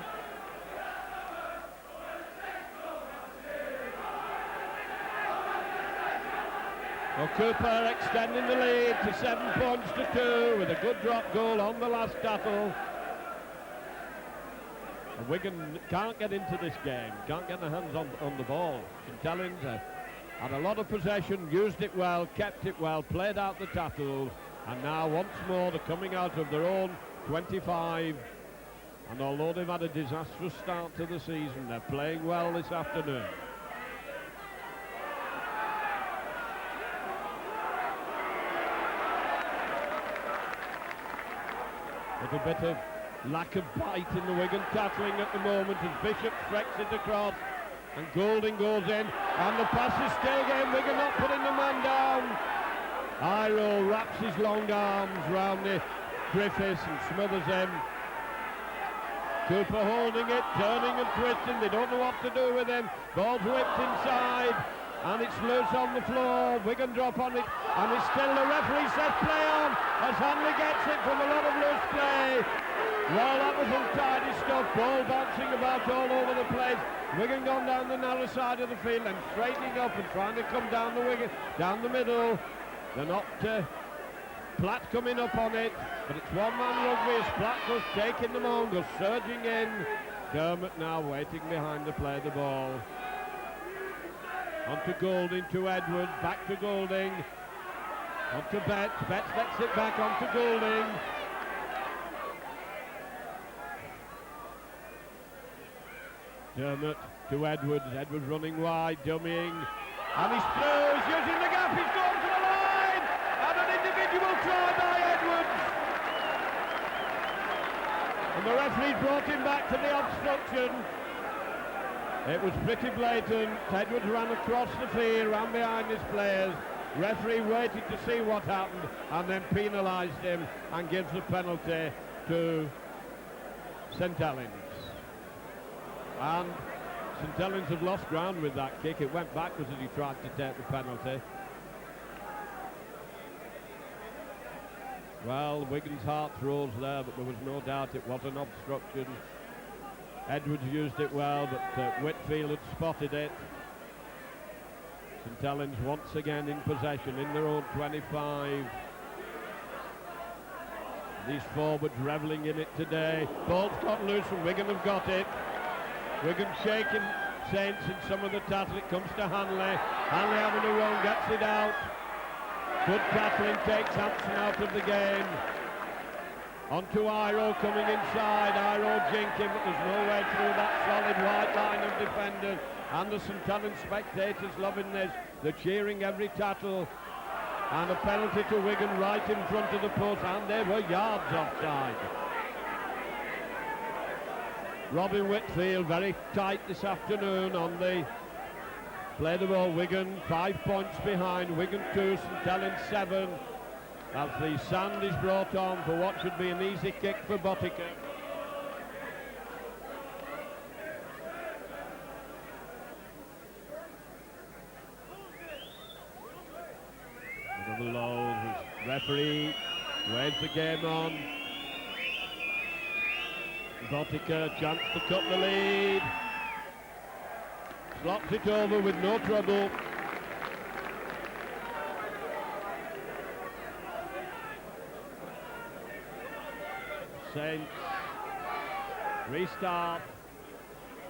Well, Cooper extending the lead to 7 points to 2 with a good drop goal on the last tackle. And Wigan can't get into this game, can't get their hands on the ball. St Helens had a lot of possession, used it well, kept it well, played out the tackles, and now once more they're coming out of their own 25. And although they've had a disastrous start to the season, they're playing well this afternoon. Little bit of lack of bite in the Wigan tackling at the moment as Bishop stretches it across. And Goulding goes in, and the pass is still getting Wigan, not putting the man down. Iro wraps his long arms round the Griffiths and smothers him. Cooper holding it, turning and twisting, they don't know what to do with him. Ball's whipped inside, and it's loose on the floor. Wigan drop on it, and it's still the referee says play on, as Hanley gets it from a lot of loose play. Well, that was untidy stuff, ball bouncing about all over the place. Wigan gone down the narrow side of the field and straightening up and trying to come down the middle. They're not Platt coming up on it, but it's one-man rugby as Platt goes taking them on, goes surging in. Dermott now waiting behind to play the ball. On to Goulding, to Edwards, back to Goulding. On to Betts, Betts lets it back on to Goulding. Dermot to Edwards. Edwards running wide, dummying. And he's through, he's using the gap, he's gone to the line! And an individual try by Edwards! And the referee brought him back to the obstruction. It was pretty blatant. Edwards ran across the field, ran behind his players. Referee waited to see what happened and then penalised him and gives the penalty to St Helens. And St Helens have lost ground with that kick. It went backwards as he tried to take the penalty. Well, Wigan's heart rose there, but there was no doubt it was an obstruction. Edwards used it well, but Whitfield had spotted it. St Helens once again in possession in their own 25. These forwards revelling in it today. Ball's got loose and Wigan have got it. Wigan shaking Saints in some of the tackle. It comes to Hanley. Hanley having a run, gets it out. Good tackling, takes Hampson out of the game. On to Iro coming inside. Iro jinking, but there's no way through that solid white line of defenders. And the St Helens spectators loving this. They're cheering every tackle. And a penalty to Wigan right in front of the post, and they were yards offside. Robin Whitfield very tight this afternoon on the play the ball. Wigan 5 points behind. Wigan 2, St Helens 7. As the sand is brought on for what should be an easy kick for Bottica. Another low. Referee waves the game on. Bottica chance to cut the lead. Slots it over with no trouble. Saints restart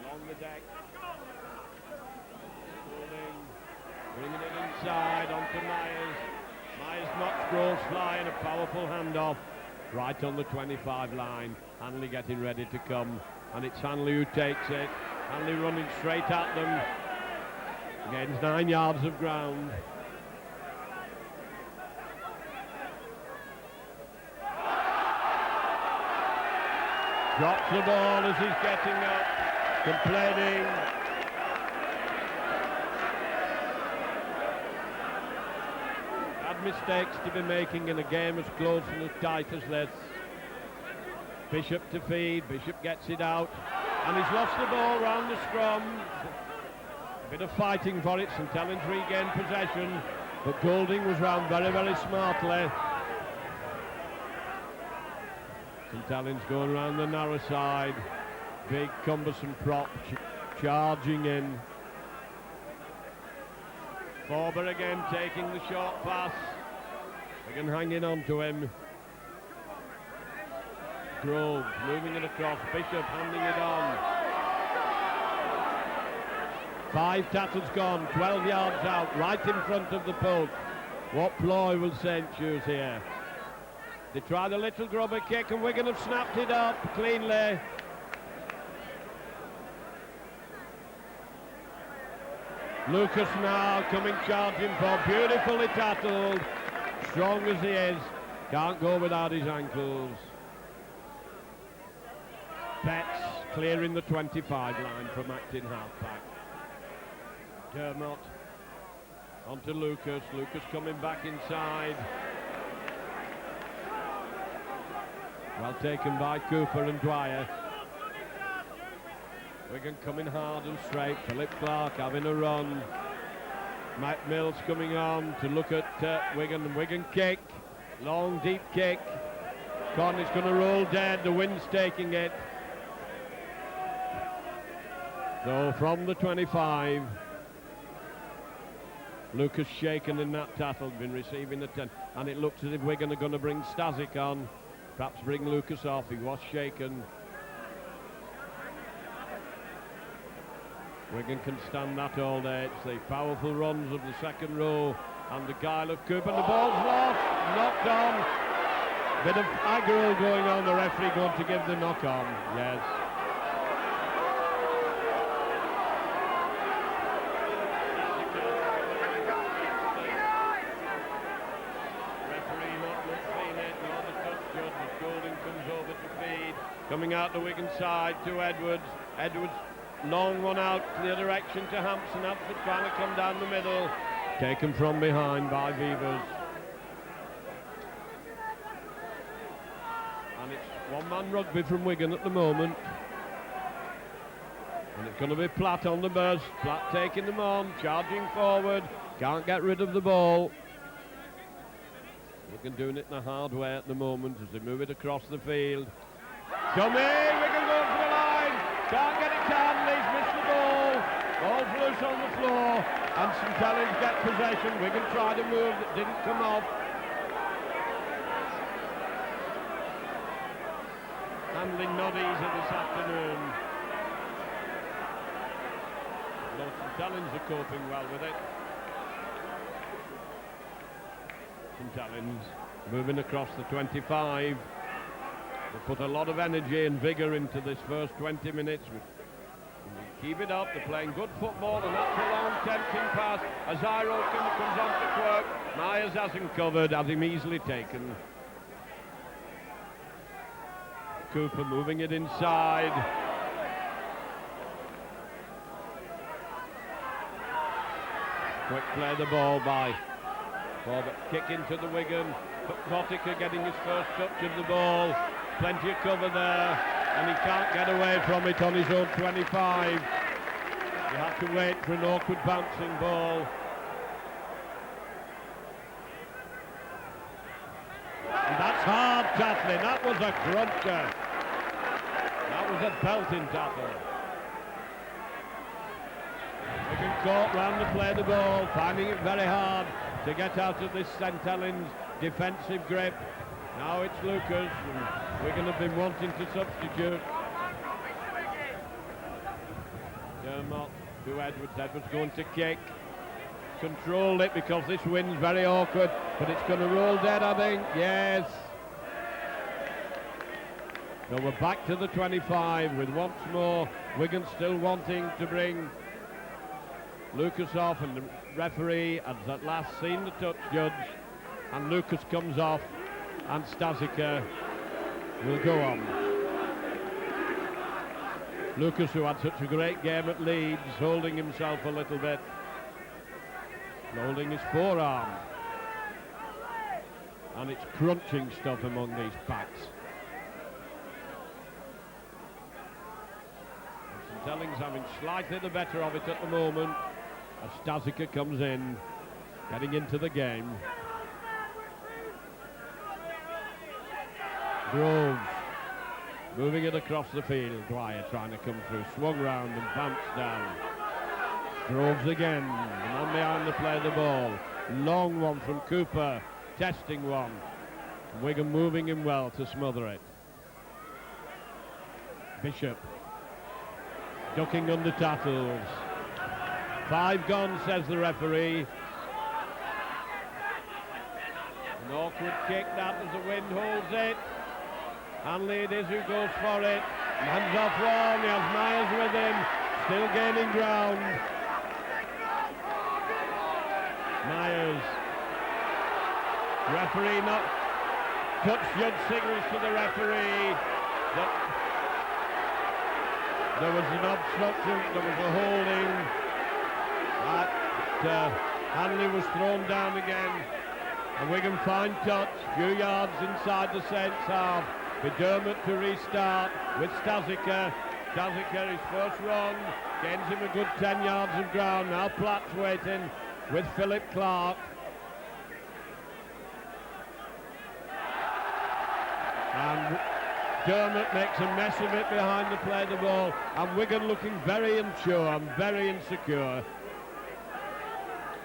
along the deck. Bringing it inside onto Myers. Myers knocks Groves flying, a powerful handoff right on the 25 line. Hanley getting ready to come, and it's Hanley who takes it. Hanley running straight at them. Gains 9 yards of ground. Drops the ball as he's getting up, complaining. Bad mistakes to be making in a game as close and as tight as this. Bishop to feed, Bishop gets it out, and he's lost the ball round the scrum. A bit of fighting for it, St Helens regained possession, but Golding was round very, very smartly. St Helens going around the narrow side. Big cumbersome prop charging in. Forber again taking the short pass. Wigan hanging on to him. Groves moving it across. Bishop handing it on. 5 tackles gone, 12 yards out, right in front of the post. What ploy will Saint choose here? They tried a little grubber kick and Wigan have snapped it up cleanly. Lucas now coming charging for, beautifully tackled. Strong as he is, can't go without his ankles. Betts clearing the 25 line from acting halfback. Dermot onto Lucas. Lucas coming back inside. Well taken by Cooper and Dwyer. Wigan coming hard and straight. Philip Clark having a run. Matt Mills coming on to look at Wigan. Wigan kick. Long, deep kick. Con is going to roll dead. The wind's taking it. So from the 25, Lucas shaken in that tackle, been receiving the 10. And it looks as if Wigan are going to bring Stasic on. Perhaps bring Lucas off. He was shaken. Wigan can stand that all day. It's the powerful runs of the second row and the guile of Cooper. And the ball's lost, knocked on. Bit of aggro going on. The referee going to give the knock on. Yes. Coming out the Wigan side to Edwards. Edwards, long one out to the other direction to Hampson. Hampson trying to come down the middle. Taken from behind by Vivers. And it's one-man rugby from Wigan at the moment. And it's going to be Platt on the buzz. Platt taking them on, charging forward. Can't get rid of the ball. Wigan doing it in a hard way at the moment as they move it across the field. Coming, Wigan going for the line. Can't get it down, Leeds missed the ball. Ball's loose on the floor. And St Helens get possession. Wigan tried a move that didn't come off. Handling not easy this afternoon. Although St Helens are coping well with it. St Helens moving across the 25. They put a lot of energy and vigour into this first 20 minutes. Keep it up, they're playing good football, and that's a long tempting pass. As Iro comes on to Quirk. Myers hasn't covered, has him easily taken. Cooper moving it inside. Quick play the ball by Corbett. Kick into the Wigan. Bottiker getting his first touch of the ball. Plenty of cover there, and he can't get away from it on his own 25. You have to wait for an awkward bouncing ball. And that's hard tackling. That was a cruncher. That was a belting tackle. Wigan caught round to play the ball, finding it very hard to get out of this St Helens defensive grip. Now it's Lucas, and Wigan have been wanting to substitute. Dermot to Edwards. Edwards going to kick. Controlled it because this wind's very awkward, but it's going to roll dead, I think. Yes. So we're back to the 25 with once more Wigan still wanting to bring Lucas off, and the referee has at last seen the touch judge, and Lucas comes off, and Stasica will go on. Lucas, who had such a great game at Leeds, holding himself a little bit, holding his forearm, and it's crunching stuff among these backs. St Helens having slightly the better of it at the moment as Stasica comes in, getting into the game. Groves moving it across the field. Dwyer trying to come through, swung round and bounced down. Groves again, the man behind the play of the ball. Long one from Cooper, testing one. Wigan moving him well to smother it. Bishop ducking under tackles. 5 gone, says the referee. An awkward kick that as the wind holds it. Hanley it is who goes for it. Hands off one, he has Myers with him. Still gaining ground. Myers. Referee not touch judge signals to the referee that there was an obstruction, there was a holding. Hanley was thrown down again. And Wigan fine touch, few yards inside the Saints half. McDermott to restart with Stasica. Stasica, his first run, gains him a good 10 yards of ground. Now Platt's waiting with Philip Clark. And Dermott makes a mess of it behind the play of the ball. And Wigan looking very unsure and very insecure.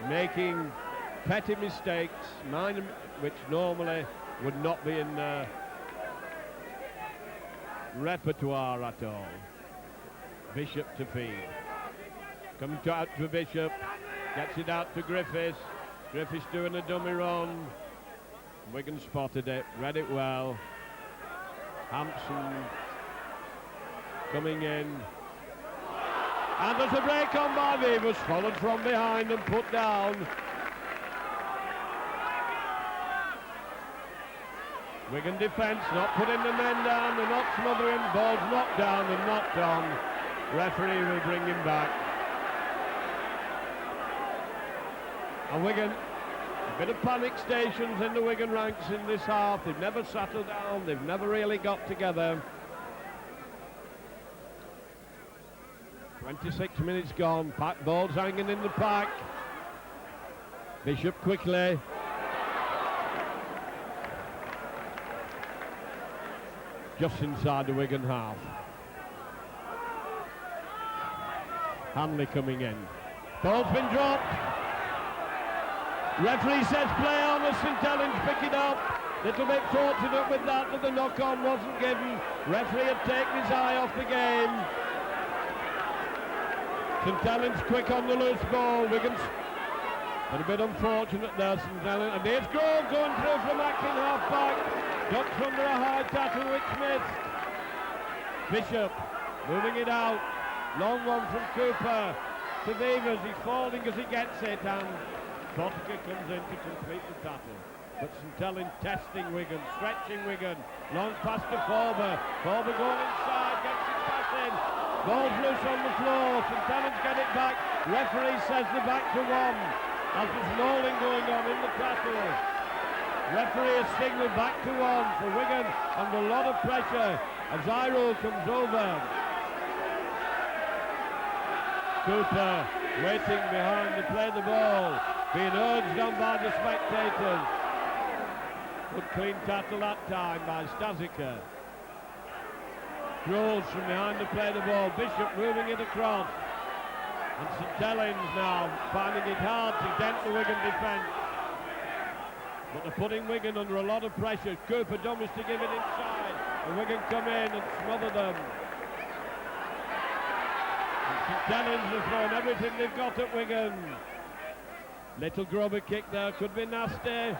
Making petty mistakes, minor, which normally would not be in repertoire at all. Bishop to feed. Coming out to Bishop, gets it out to Griffiths. Griffiths doing a dummy run. Wigan spotted it, read it well. Hampson coming in. And there's a break on by Vivers, followed from behind and put down. Wigan defence not putting the men down, they're not smothering, ball's knocked down and knocked on. Referee will bring him back. And Wigan, a bit of panic stations in the Wigan ranks in this half. They've never settled down, they've never really got together. 26 minutes gone, ball's hanging in the pack. Bishop quickly. Just inside the Wigan half. Hanley coming in. Ball's been dropped. Referee says play on as St Helens pick it up. Little bit fortunate with that the knock-on wasn't given. Referee had taken his eye off the game. St Helens quick on the loose ball. Wigan's but a bit unfortunate there, St Helens. And here's Grove going through from acting half-back. Ducks under a high tackle which missed. Bishop moving it out. Long one from Cooper to Beavers. He's falling as he gets it, and Potica comes in to complete the tackle. But St Helens testing Wigan, stretching Wigan. Long pass to Forber. Forber going inside, gets his pass in. Ball's loose on the floor. St Helens get it back. Referee says they're back to one. As there's mauling going on in the tackle. Referee has signalled back to one for Wigan under a lot of pressure as Iro comes over. Cooper waiting behind to play the ball, being urged on by the spectators. Good clean tackle that time by Stasica. Groves from behind to play the ball. Bishop moving it across. And St Helens now finding it hard to dent the Wigan defence. But they're putting Wigan under a lot of pressure. Cooper dummies to give it inside. And Wigan come in and smother them. And St Helens have thrown everything they've got at Wigan. Little grubber kick there, could be nasty.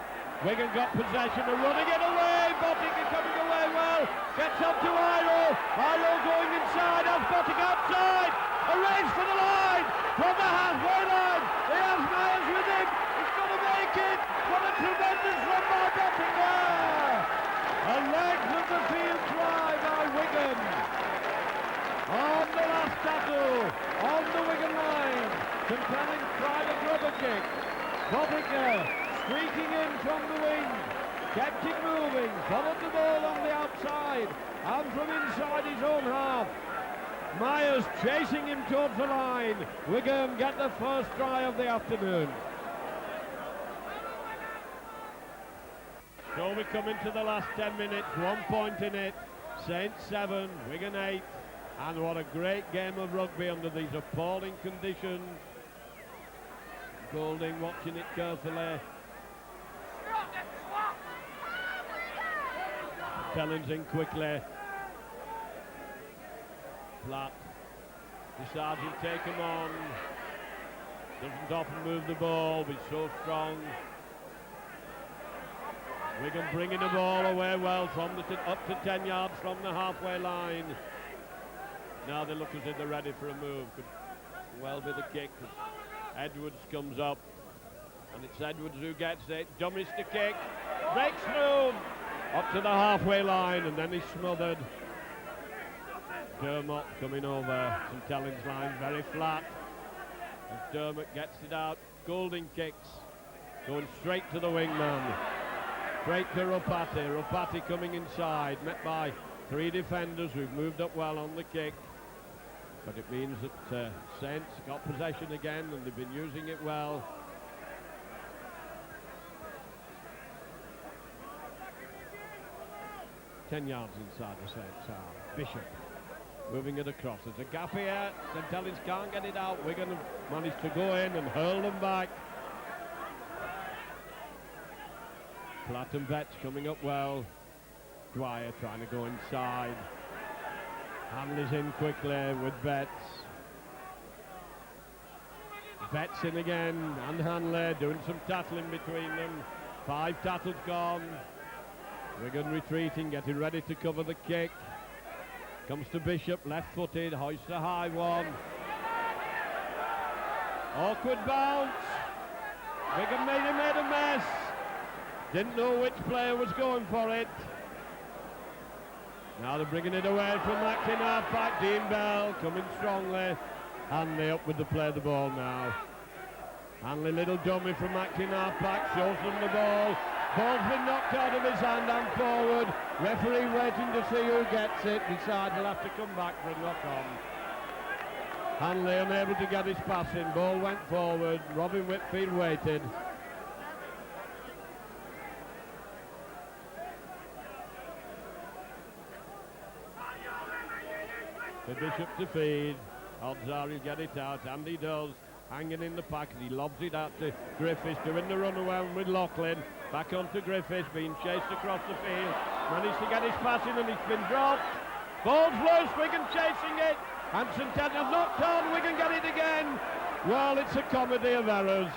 Wigan got possession and running it away. Bottica coming away well. Gets up to Iro. Iro going inside. Has Bottica outside. A race for the line. From the halfway line. He has Myers with him. He's going to make it. What a tremendous run by Bottica. A length of the field try by Wigan. On the last tackle. On the Wigan line. St Helens tried a grubber kick. Bottica streaking in from the wing, kept it moving, followed the ball on the outside, and from inside his own half. Myers chasing him towards the line. Wigan get the first try of the afternoon. So we come into the last 10 minutes, 1 point in it. Saints 7, Wigan 8, and what a great game of rugby under these appalling conditions. Golding watching it carefully. Helens in quickly. Platt decides to take him on. Doesn't often move the ball, but he's so strong. Wigan bringing the ball away well from up to 10 yards from the halfway line. Now they look as if they're ready for a move. Could well be the kick. Edwards comes up, and it's Edwards who gets it. Dummies to kick. Breaks through. Up to the halfway line, and then he's smothered. Dermot coming over St Helens line, very flat. As Dermot gets it out, Golding kicks, going straight to the wingman. Straight to Ropati. Ropati coming inside, met by 3 defenders who've moved up well on the kick. But it means that Saints got possession again, and they've been using it well. Ten yards inside the Saints half. Bishop moving it across. There's a gap here. St Helens can't get it out. Wigan have managed to go in and hurl them back. Platt and Betts coming up well. Dwyer trying to go inside. Hanley's in quickly with Betts. Betts in again, and Hanley doing some tackling between them. 5 tackles gone. Wigan retreating, getting ready to cover the kick. Comes to Bishop, left-footed, hoists a high one. Awkward bounce. Wigan made a mess. Didn't know which player was going for it. Now they're bringing it away from acting half-back. Dean Bell coming strongly. Hanley up with the play the ball now. Hanley, little dummy from acting half-back, shows them the ball. Ball's been knocked out of his hand and forward. Referee waiting to see who gets it. Decides he'll have to come back for a knock-on. Hanley unable to get his pass in. Ball went forward. Robin Whitfield waited. The Bishop to feed. Odds are he'll get it out, and he does. Hanging in the pack, and he lobs it out to Griffiths, doing the runaway with Loughlin. Back onto Griffiths, being chased across the field. Managed to get his pass in, and it's been dropped. Ball's loose, Wigan chasing it. And St Edmunds knocked on, Wigan get it again. Well, it's a comedy of errors.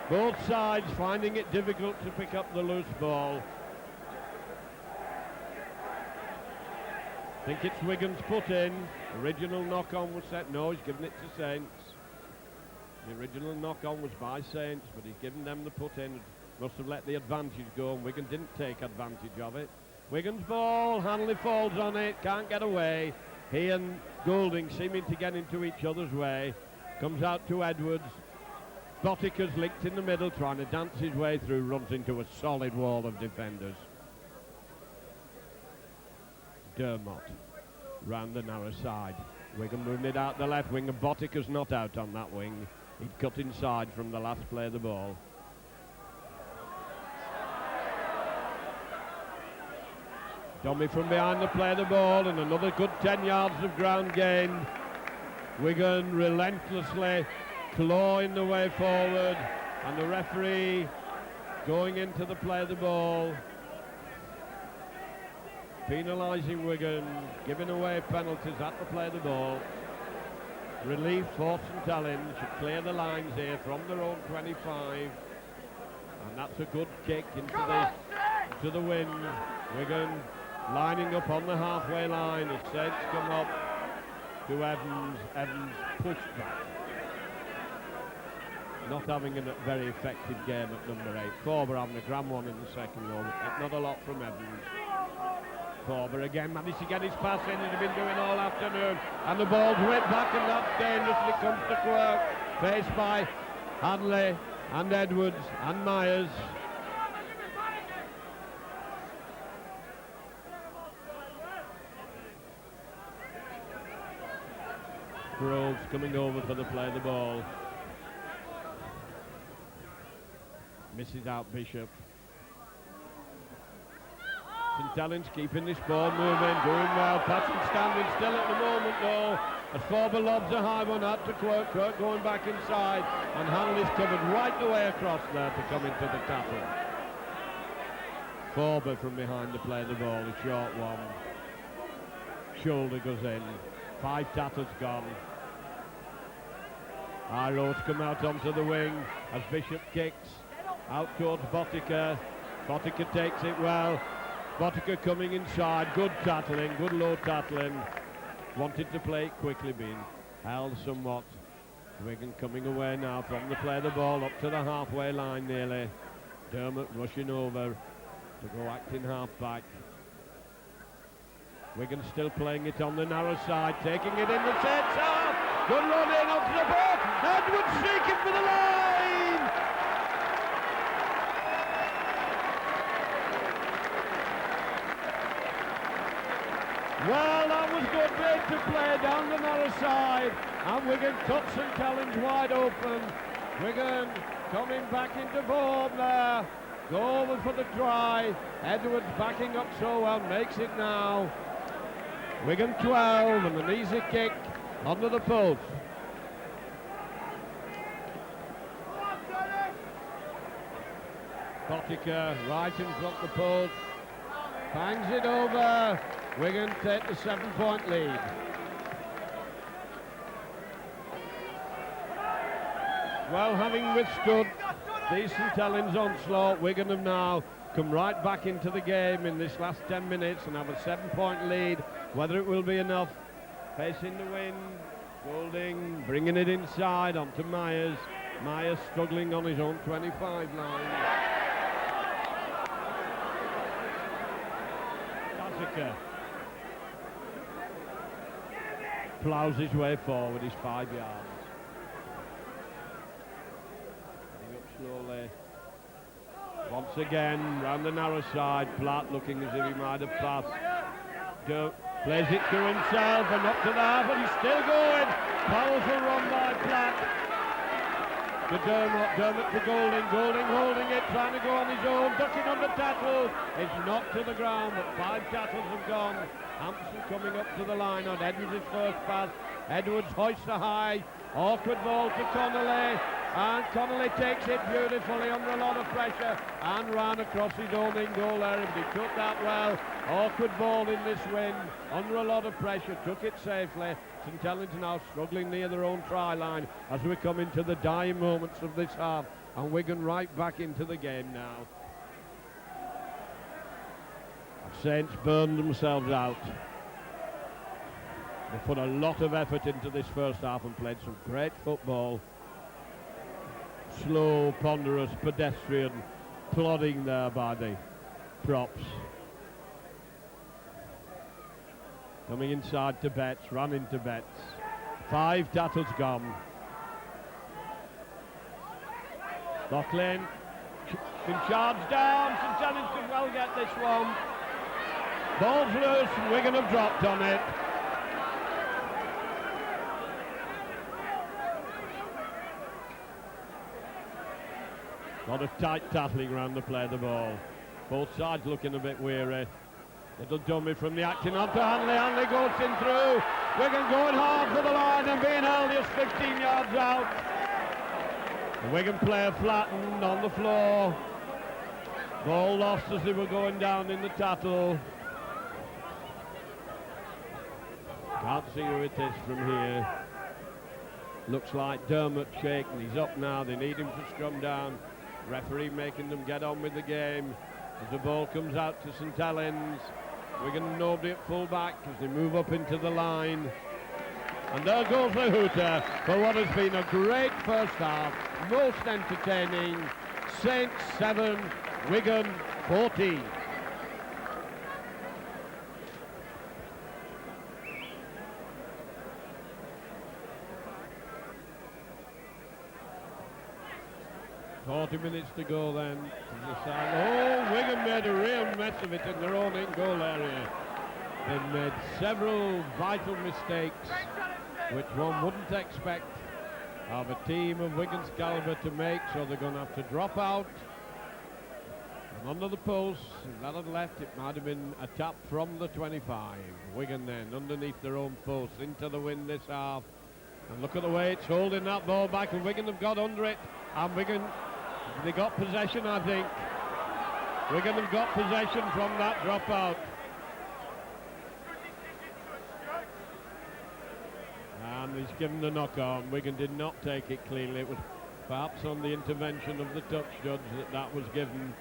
Both sides finding it difficult to pick up the loose ball. I think it's Wigan's put in. Original knock-on was set. No, he's given it to Saints. The original knock-on was by Saints, but he's given them the put in. Must have let the advantage go, and Wigan didn't take advantage of it. Wigan's ball, Hanley falls on it, can't get away. He and Goulding seeming to get into each other's way. Comes out to Edwards. Botica's linked in the middle, trying to dance his way through, runs into a solid wall of defenders. Dermott round the narrow side. Wigan moving it out the left wing, and Botica's not out on that wing. He'd cut inside from the last play of the ball. Dummy from behind the play of the ball, and another good 10 yards of ground gained. Wigan relentlessly clawing the way forward, and the referee going into the play of the ball, penalising Wigan, giving away penalties at the play of the ball. Relief for St Helens should clear the lines here from their own 25, and that's a good kick into the wind. Wigan lining up on the halfway line as Saints come up to Evans. Evans pushed back. Not having a very effective game at number 8. Forber having a grand one in the second row. Not a lot from Evans. Forber again managed to get his pass in, as he's been doing all afternoon, and the ball's whipped back, and that's dangerous when it comes to Quirk, faced by Hanley and Edwards and Myers. Groves coming over for the play of the ball. Misses out Bishop. St Helens keeping this ball moving, doing well. Patrick standing still at the moment though, as Forber lobs a high one out to Quirk. Quirk going back inside, and Hanley's covered right the way across there to come into the tackle. Forber from behind the play of the ball, a short one. Shoulder goes in. 5 tackles gone. Iros come out onto the wing as Bishop kicks out towards Botica. Botica takes it well. Botica coming inside, good tackling, good low tackling. Wanted to play it quickly, being held somewhat. Wigan coming away now from the play of the ball up to the halfway line nearly. Dermott rushing over to go acting half-back. Wigan still playing it on the narrow side, taking it in the centre. Good run in onto the ball. Edwards seeking for the line. Well, that was good bait to play down the narrow side, and Wigan cut St Helens wide open. Wigan coming back into form there. Go over for the try. Edwards backing up so well, makes it now. Wigan 12, and an easy kick under the post. Botica right in front of the post. Bangs it over. Wigan take the 7-point lead. Well, having withstood the St Helens onslaught, Wigan have now come right back into the game in this last 10 minutes and have a 7-point lead. Whether it will be enough, facing the wind, Goulding bringing it inside onto Myers. Myers struggling on his own 25 line. That's a striker. Ploughs his way forward, he's 5 yards. Getting up slowly. Once again, round the narrow side, Platt looking as if he might have passed. Plays it to himself and up to the half, and he's still going. Powerful run by Platt. To Dermot to Golding. Golding holding it, trying to go on his own, ducking under tackle. It's knocked to the ground, but 5 tackles have gone. Hampson coming up to the line on Edwards' first pass. Edwards hoists a high. Awkward ball to Connolly. And Connolly takes it beautifully under a lot of pressure and ran across his own in goal area. But he took that well. Awkward ball in this wind, under a lot of pressure, took it safely. St Helens now struggling near their own try line as we come into the dying moments of this half. And Wigan right back into the game now. Saints burned themselves out. They put a lot of effort into this first half and played some great football. Slow, ponderous, pedestrian, plodding there by the props. Coming inside to Betts, ran into Betts. 5 tackles gone. Loughlin can charge down. St Helens could well get this one. Ball's loose, Wigan have dropped on it. A lot of tight tackling around the play of the ball. Both sides looking a bit weary. Little dummy from the action onto Hanley. Hanley goes in through. Wigan going hard for the line and being held just 15 yards out. The Wigan player flattened on the floor. Ball lost as they were going down in the tackle. Can't see who it is from here. Looks like Dermot shaking. He's up now. They need him to scrum down. Referee making them get on with the game. As the ball comes out to St Helens. Wigan nobody at full back as they move up into the line. And there goes the hooter for what has been a great first half. Most entertaining. Saints 7, Wigan 14. Minutes to go then. Oh, Wigan made a real mess of it in their own in-goal area. They made several vital mistakes, which one wouldn't expect of a team of Wigan's calibre to make, so they're going to have to drop out. And under the post, if that had left, it might have been a tap from the 25. Wigan then, underneath their own post, into the wind this half. And look at the way it's holding that ball back, and Wigan have got under it. And Wigan, they got possession, I think. Wigan have got possession from that dropout. And he's given the knock on. Wigan did not take it cleanly. It was perhaps on the intervention of the touch judge that was given.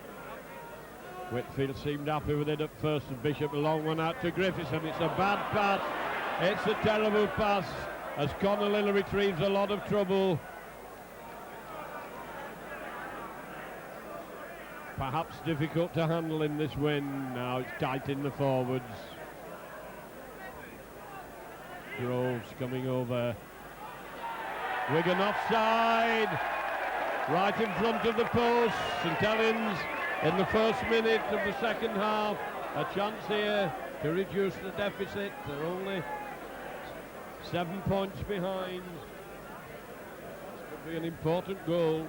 Whitfield seemed happy with it at first. And Bishop, a long one out to Griffiths, and it's a bad pass. It's a terrible pass as Connolly retrieves a lot of trouble. Perhaps difficult to handle in this wind. Now it's tight in the forwards. Groves coming over. Wigan offside. Right in front of the post. St Helens in the first minute of the second half. A chance here to reduce the deficit. They're only 7 points behind. This could be an important goal.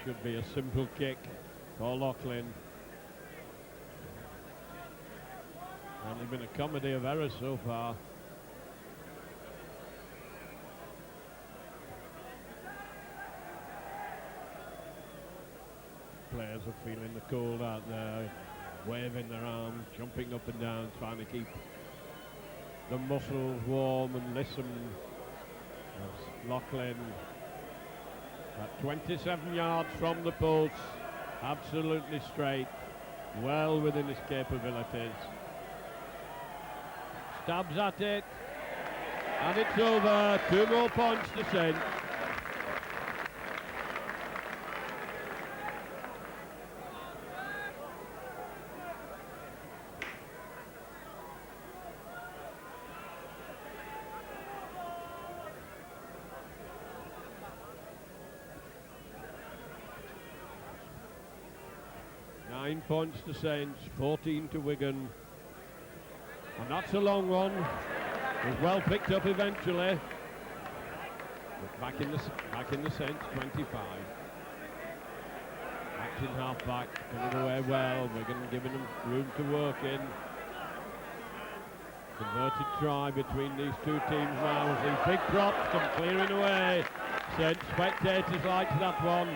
Should be a simple kick for Loughlin. And there's been a comedy of errors so far. Players are feeling the cold out there, waving their arms, jumping up and down, trying to keep the muscles warm and listen as Loughlin at 27 yards from the post, absolutely straight, well within his capabilities. Stabs at it, and it's over. 2 more points to Saints. 10 points to Saints, 14 to Wigan. And that's a long one. It was well picked up eventually. But back in the Saints 25. Acting half back, coming away well. Wigan giving them room to work in. Converted try between these two teams now. These big props come clearing away. Saints spectators liked that one.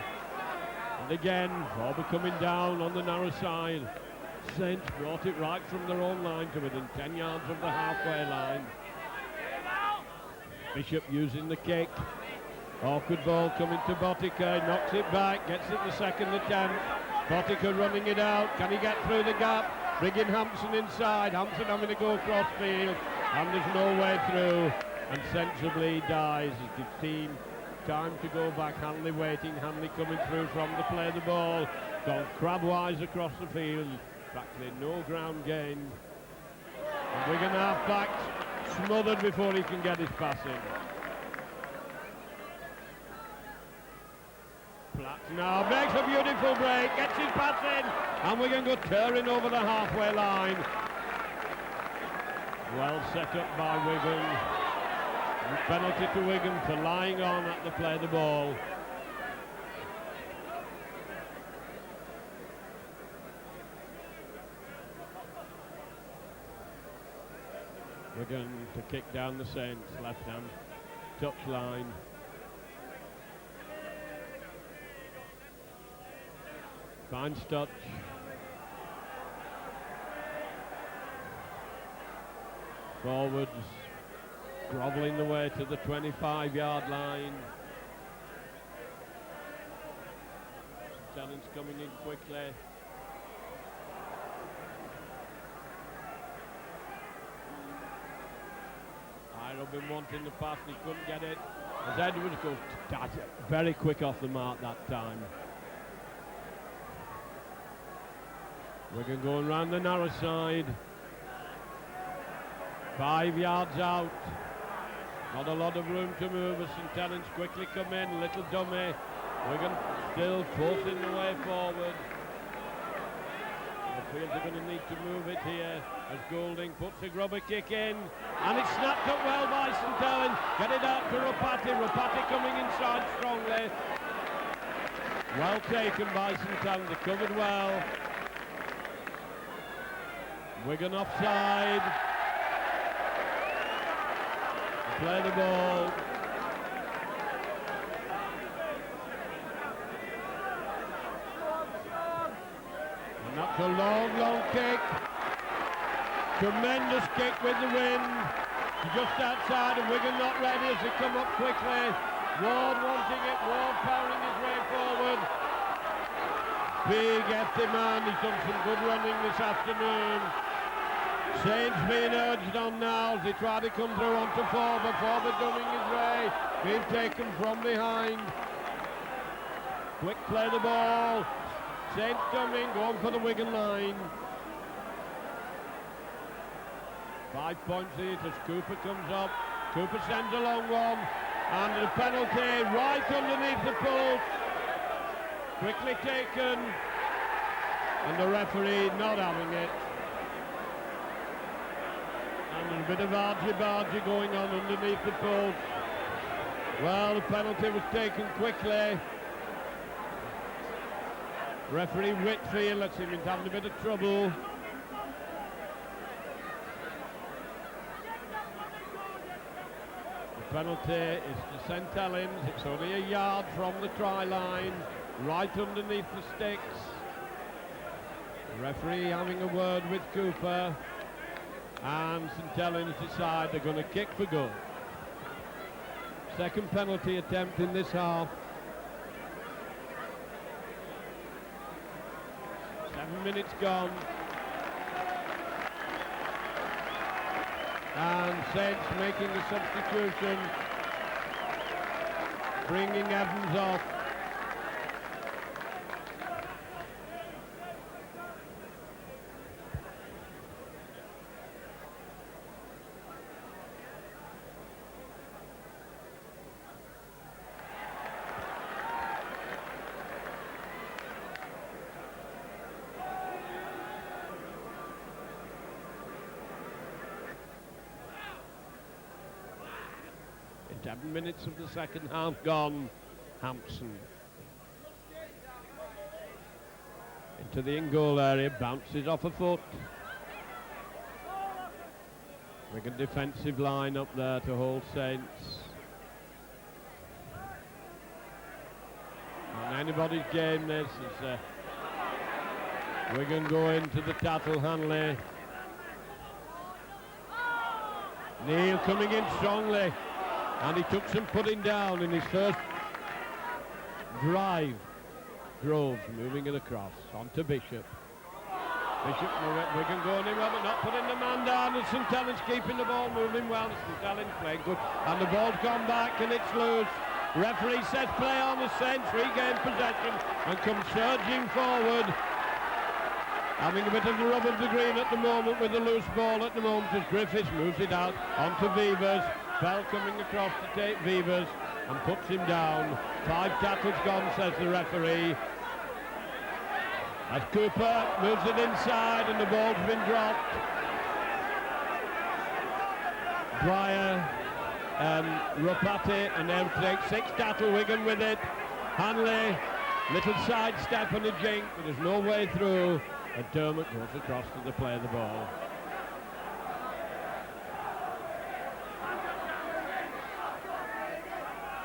And again, Forward coming down on the narrow side. Saints brought it right from their own line to within 10 yards of the halfway line. Bishop using the kick. Awkward ball coming to Botica, knocks it back, gets it the second attempt. Botica running it out, can he get through the gap? Bringing Hampson inside, Hampson having to go across field, and there's no way through, and sensibly dies. It gives team time to go back. Hanley waiting, Hanley coming through from the play the ball, gone crabwise across the field, practically no ground gained. And Wigan half-back smothered before he can get his pass in. Platt now makes a beautiful break, gets his pass in, and Wigan go tearing over the halfway line. Well set up by Wigan. And penalty to Wigan for lying on at the play the ball. Wigan to kick down the Saints, left hand touch line. Fine touch. Forwards grovelling the way to the 25-yard line. St Helens coming in quickly. Robin wanting the pass, he couldn't get it. As Edwards goes very quick off the mark that time. Wigan going round the narrow side. 5 yards out. Not a lot of room to move as St Helens quickly come in. Little dummy. Wigan still forcing the way forward. The fields are going to need to move it here as Goulding puts a grubber kick in. And it's snapped up well by St Helens. Get it out to Rapati. Rapati coming inside strongly. Well taken by St Helens. They covered well. Wigan offside. Play the ball. And that's a long, long kick. Tremendous kick with the wind. Just outside, and Wigan not ready as they come up quickly. Ward wanting it, Ward powering his way forward. Big hefty man, he's done some good running this afternoon. Saints being urged on now as they try to come through onto Forward. Forward doing his way, being taken from behind. Quick play the ball. Saints coming, going for the Wigan line. 5 points each as Cooper comes up. Cooper sends a long one. And the penalty right underneath the post. Quickly taken. And the referee not having it. And there's a bit of argy-bargy going on underneath the post. Well, the penalty was taken quickly. Referee Whitfield lets him into having a bit of trouble. The penalty is to St Helens. It's only a yard from the try line, right underneath the sticks. The referee having a word with Cooper. And St Helens decide they're going to kick for goal. Second penalty attempt in this half. 7 minutes gone. And Saints making the substitution. Bringing Evans off. 7 minutes of the second half gone. Hampson into the in-goal area, bounces off a foot. Wigan defensive line up there to hold Saints. Not anybody's game this. It's Wigan going to the tackle. Hanley. Neil coming in strongly, and he took some putting down in his first drive. Groves moving it across onto Bishop. Bishop, Wigan going in well, but not putting the man down, and St Helens keeping the ball moving well. St Helens playing good, and the ball's gone back and it's loose. Referee says play on. The Saints regain possession and come surging forward. Having a bit of the rub of the green at the moment with the loose ball at the moment as Griffiths moves it out onto Vivers. Bell coming across to take Vivers and puts him down. 5 tackles gone, says the referee. As Cooper moves it inside and the ball's been dropped. Dwyer and Ropati, and they'll take 6 tackle. Wigan with it. Hanley, little side step and a jink, but there's no way through. And Dermot goes across to the play of the ball.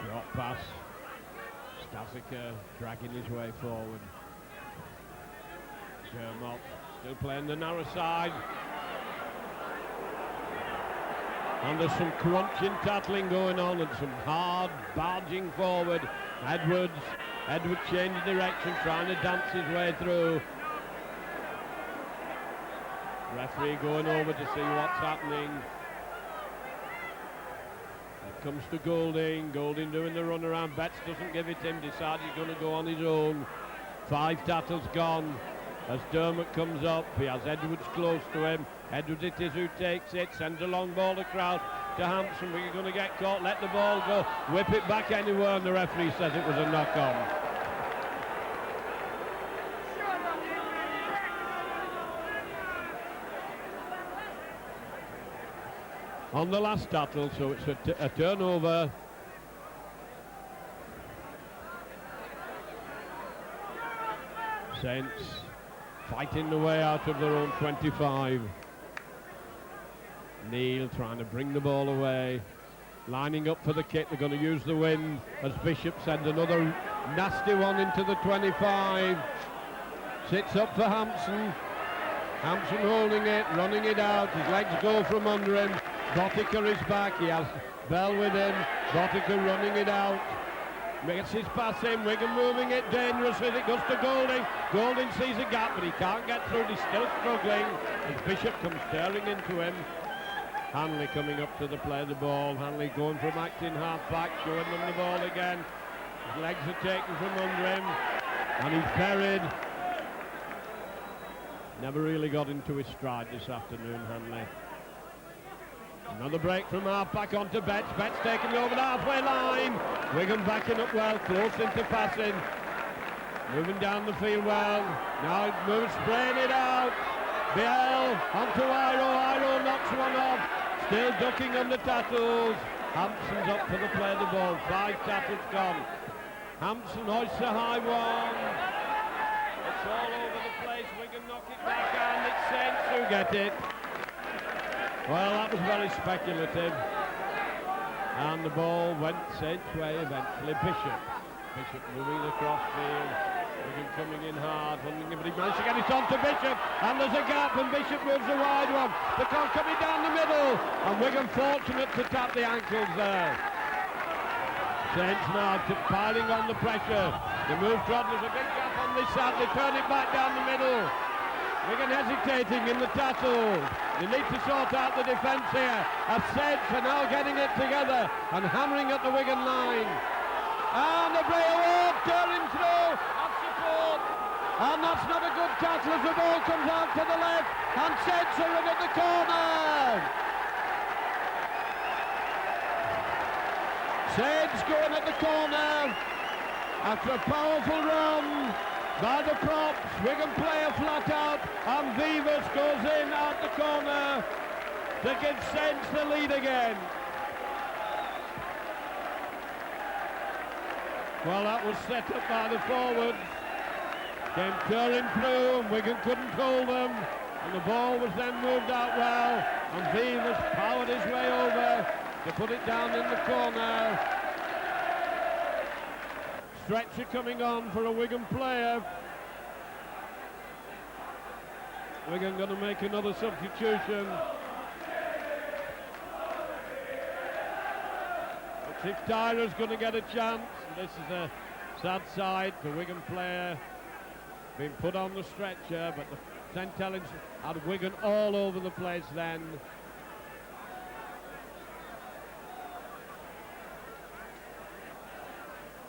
Drop pass. Stasica dragging his way forward. Dermot still playing the narrow side. And there's some crunching tackling going on and some hard barging forward. Edwards changing direction, trying to dance his way through. Referee going over to see what's happening. It comes to Golding. Golding doing the run around. Betts doesn't give it him. Decides he's going to go on his own. 5 tackles gone. As Dermot comes up, he has Edwards close to him. Edwards it is who takes it. Sends a long ball across to Hampson. We're going to get caught. Let the ball go. Whip it back anywhere, and the referee says it was a knock-on. On the last tackle, so it's a turnover. Saints fighting the way out of their own 25. Neil trying to bring the ball away. Lining up for the kick, they're going to use the wind as Bishop sends another nasty one into the 25. Sits up for Hampson. Hampson holding it, running it out. His legs go from under him. Botica is back, he has Bell with him. Botica running it out. Gets his pass in, Wigan moving it dangerously. It goes to Golding. Golding sees a gap, but he can't get through. He's still struggling as Bishop comes tearing into him. Hanley coming up to the play of the ball. Hanley going from acting half-back, showing them the ball again. His legs are taken from under him, and he's buried. Never really got into his stride this afternoon, Hanley. Another break from half-back onto Betts. Betts taking over the halfway line. Wigan backing up well, close into passing. Moving down the field well. Now it moves, spraying it out. Biel onto Iro. Iro knocks one off. Still ducking on the tackles. Hampson's up for the play of the ball. 5 tackles gone. Hampson hoists a high one. It's all over the place. Wigan knock it back, and it's Saints who get it. Well, that was very speculative, and the ball went Saints' way eventually. Bishop moving across field. Wigan coming in hard, wondering if he managed to get it on to Bishop, and there's a gap, and Bishop moves a wide one. The con coming down the middle, and Wigan fortunate to tap the ankles there. Saints now piling on the pressure. The move trot, there's a big gap on this side. They turn it back down the middle. Wigan hesitating in the tackle. They need to sort out the defence here. As Saints are now getting it together and hammering at the Wigan line. And the Breyer tearing through at support. And that's not a good tackle as the ball comes out to the left. And Saints are in at the corner. Saints going at the corner after a powerful run by the props. Wigan player flat out, and Vivas goes in out the corner to give Saints the lead again. Well, that was set up by the forwards. Came tearing through and Wigan couldn't hold them. And the ball was then moved out well. And Vivas powered his way over to put it down in the corner. Stretcher coming on for a Wigan player. Wigan going to make another substitution. If Tyra's going to get a chance, this is a sad side. The Wigan player being put on the stretcher, but the St Helens had Wigan all over the place then.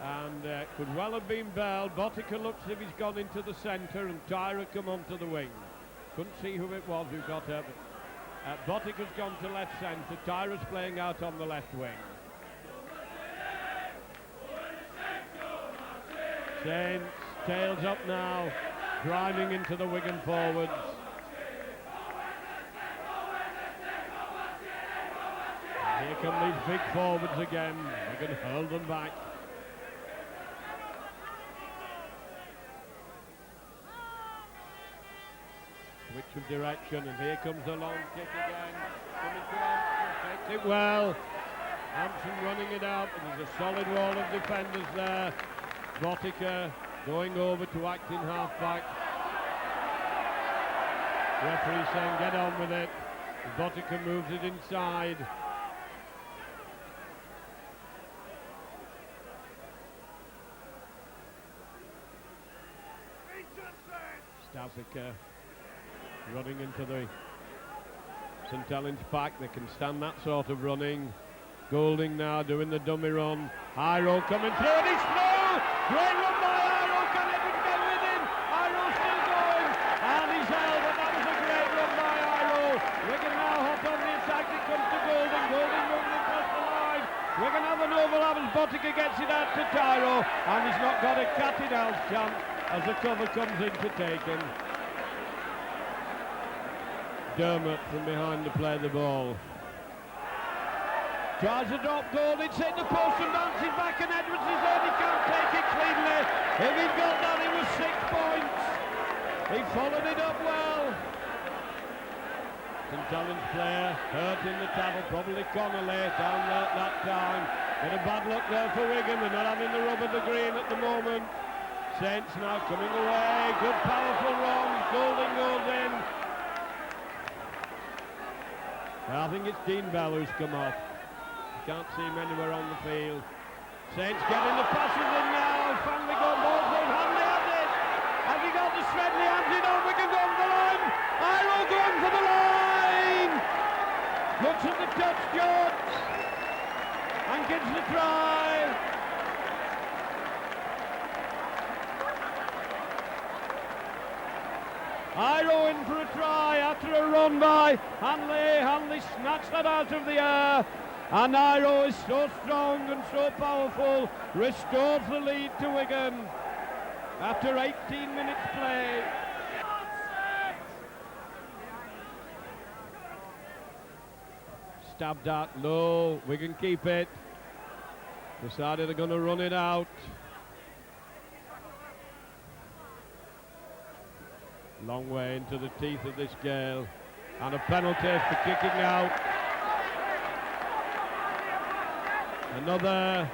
And could well have been Bell. Botica looks as if he's gone into the centre and Tyra come onto the wing. Couldn't see who it was who got her, but Botica's gone to left centre. Tyra's playing out on the left wing. Saints, tails up now, driving into the Wigan forwards. And here come these big forwards again. Wigan hurl them back. Switch of direction, and here comes the long kick again. Coming to Hampson, takes it well. Hampson running it out, and there's a solid wall of defenders there. Botica going over to act in half-back. Referee saying get on with it. Botica moves it inside. Stasica running into the St Helens pack. They can stand that sort of running. Golding now doing the dummy run. Iro coming through and he's through! Great run by Iro, can Edward get with him? Iro still going and he's held, and that was a great run by Iro. Wigan now hot on the attack, it comes to Golding. Golding moving across the line. Wigan have an overlap as Botica gets it out to Tyro, and he's not got a catted out chance as the cover comes in to take him. Dermot from behind to play the ball. Tries a drop goal, it's hit the post and bounces back, and Edwards is there, he can't take it cleanly. If he'd got that, it was 6 points. He followed it up well. St Helens player hurt in the tackle, probably Connolly down there at that time. Bit of bad luck there for Wigan, they're not having the rub of the green at the moment. Saints now coming away, good powerful run, Golding goes in. I think it's Dean Bell who's come off. Can't see him anywhere on the field. Saints getting the passes in now. Finally got ball for him. Hanley has it. Has he got the shred? He hands it on. Wigan going for the line. Iro going for the line. Looks at the touch, George. And gives the try. Iro in for a try after a run by Hanley. Hanley snatched that out of the air. And Iro is so strong and so powerful, restores the lead to Wigan after 18 minutes play. Stabbed at low, Wigan keep it. Decided they're going to run it out. Long way into the teeth of this gale. And a penalty for kicking out. Another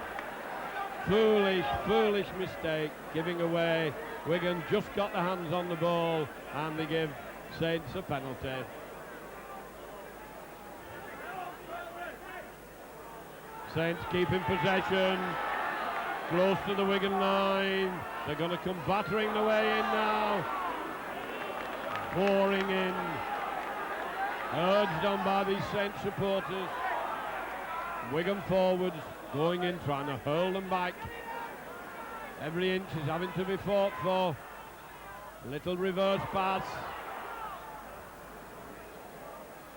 foolish mistake, giving away. Wigan just got their hands on the ball and they give Saints a penalty. Saints keeping possession, close to the Wigan line. They're going to come battering the way in now. Pouring in, urged on by these Saints supporters. Wigan forwards going in, trying to hurl them back. Every inch is having to be fought for. Little reverse pass.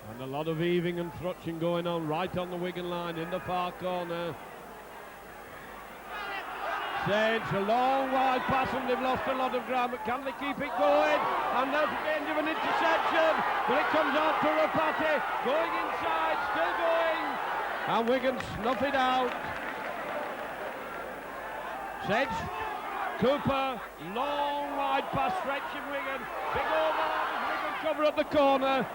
And a lot of heaving and thrutching going on right on the Wigan line in the far corner. Saints, a long wide pass and they've lost a lot of ground, but can they keep it going? And there's the end of an interception, but it comes out to Rapati, going inside, still going. And Wigan snuff it out. Sedge, Cooper, long wide pass, stretching Wigan. Big overlap as Wigan cover at the corner.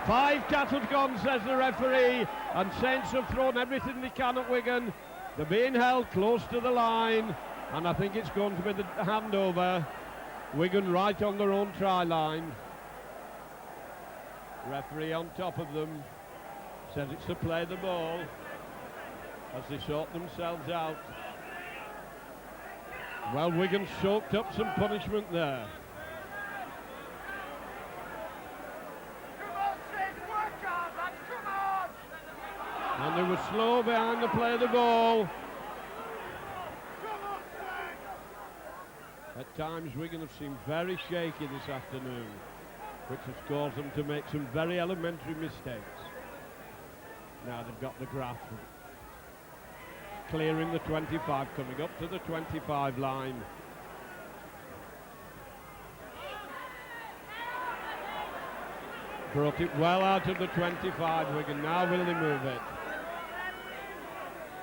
5 tackles gone, says the referee, and Saints have thrown everything they can at Wigan. They're being held close to the line, and I think it's going to be the handover. Wigan right on their own try line. Referee on top of them says it's to play the ball as they sort themselves out. Well, Wigan soaked up some punishment there. And they were slow behind the play of the ball. At times Wigan have seemed very shaky this afternoon, which has caused them to make some very elementary mistakes. Now they've got the graft. Clearing the 25, coming up to the 25 line. Brought it well out of the 25, Wigan. Now will they move it?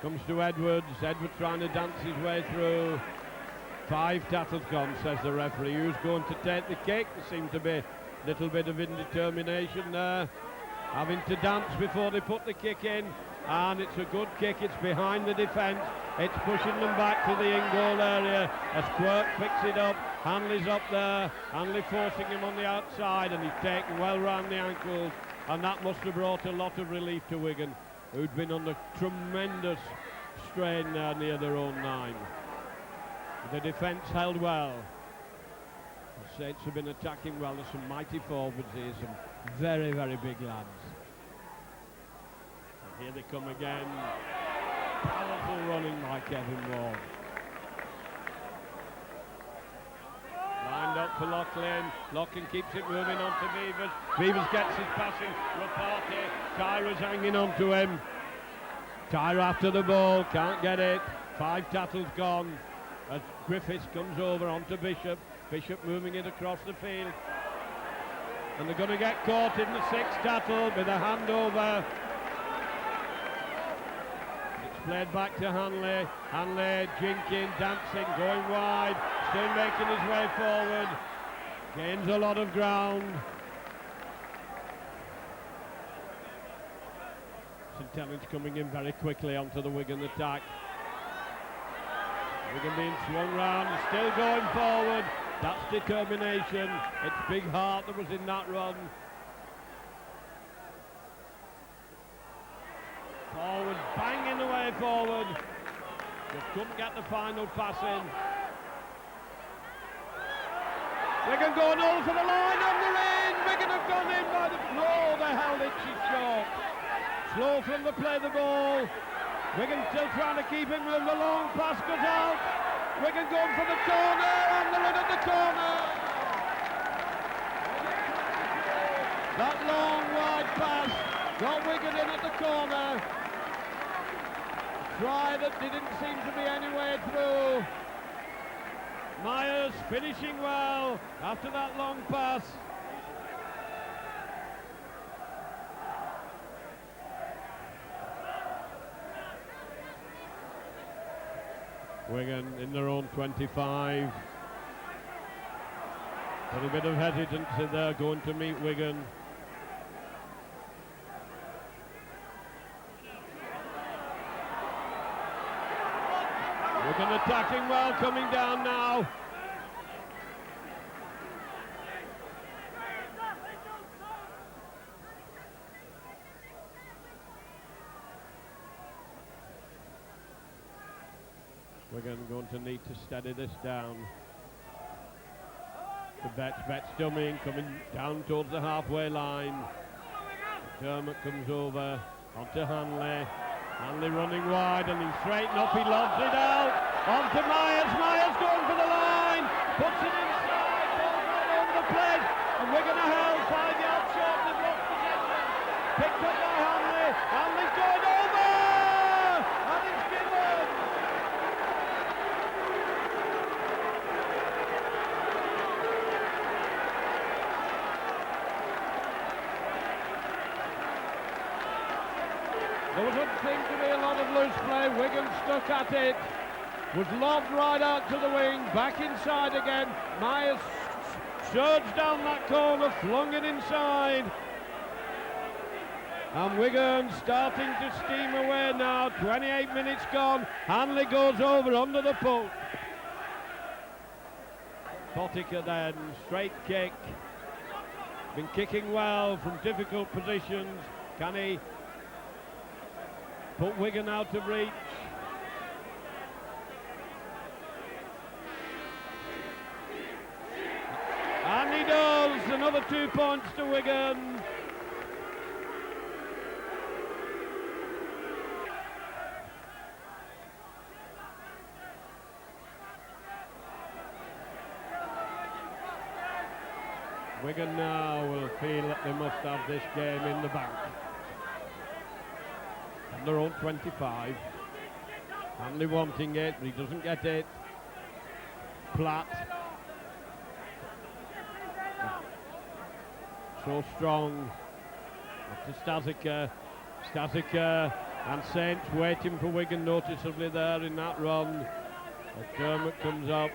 Comes to Edwards. Edwards trying to dance his way through. 5 tackles gone, says the referee. Who's going to take the kick? There seemed to be a little bit of indetermination there. Having to dance before they put the kick in. And it's a good kick. It's behind the defence. It's pushing them back to the in-goal area as Quirk picks it up. Hanley's up there. Hanley forcing him on the outside, and he's taken well round the ankles. And that must have brought a lot of relief to Wigan, who'd been under tremendous strain there near their own 9. The defence held well. The Saints have been attacking well. There's some mighty forwards here, some very, very big lads. And here they come again. Powerful running by Kevin Ward. Lined up for Loughlin. Loughlin keeps it moving on to Beavers. Beavers gets his passing. Raparte. Tyra's hanging on to him. Tyra after the ball. Can't get it. 5 tackles gone. As Griffiths comes over onto Bishop. Bishop moving it across the field. And they're going to get caught in the 6th tackle with a handover. It's played back to Hanley. Hanley jinking, dancing, going wide. Still making his way forward. Gains a lot of ground. St Helens coming in very quickly onto the Wigan attack. Wigan being swung round, still going forward. That's determination. It's big heart that was in that run. Forward, banging the way forward. Just couldn't get the final pass in. Wigan going all for the line, and they're in. Wigan have gone in by the... No, they held it short. Slow from the play the ball. Wigan still trying to keep it moving. The long pass goes out. Wigan going for the corner, and they're in at the corner. That long wide pass got Wigan in at the corner. Try that didn't seem to be any way through. Myers finishing well after that long pass. Wigan in their own 25. A little bit of hesitancy there going to meet Wigan. Wigan attacking well, coming down now. Wigan going to need to steady this down. The Betts dummying, coming down towards the halfway line. Dermott comes over onto Hanley. Hanley running wide, and he's straight up, he lobs it out. Onto Myers, Myers going for the line. Puts it inside, goes right over the plate. And Wigan are held 5 yards short, they've lost possession. Picked up by Hanley. Hanley's going over! And it's given! There doesn't seem to be a lot of loose play. Wigan stuck at it. was lobbed right out to the wing, back inside again. Myers surged down that corner, flung it inside. And Wigan starting to steam away now. 28 minutes gone. Hanley goes over under the post. Potica then, straight kick. Been kicking well from difficult positions. Can he put Wigan out of reach? And he does. Another 2 points to Wigan. Wigan now will feel that they must have this game in the bank. On their own 25. Hanley wanting it, but he doesn't get it. Platt. So strong. Up to Stasica. Stasica and Saints waiting for Wigan noticeably there in that run. McDermott comes up.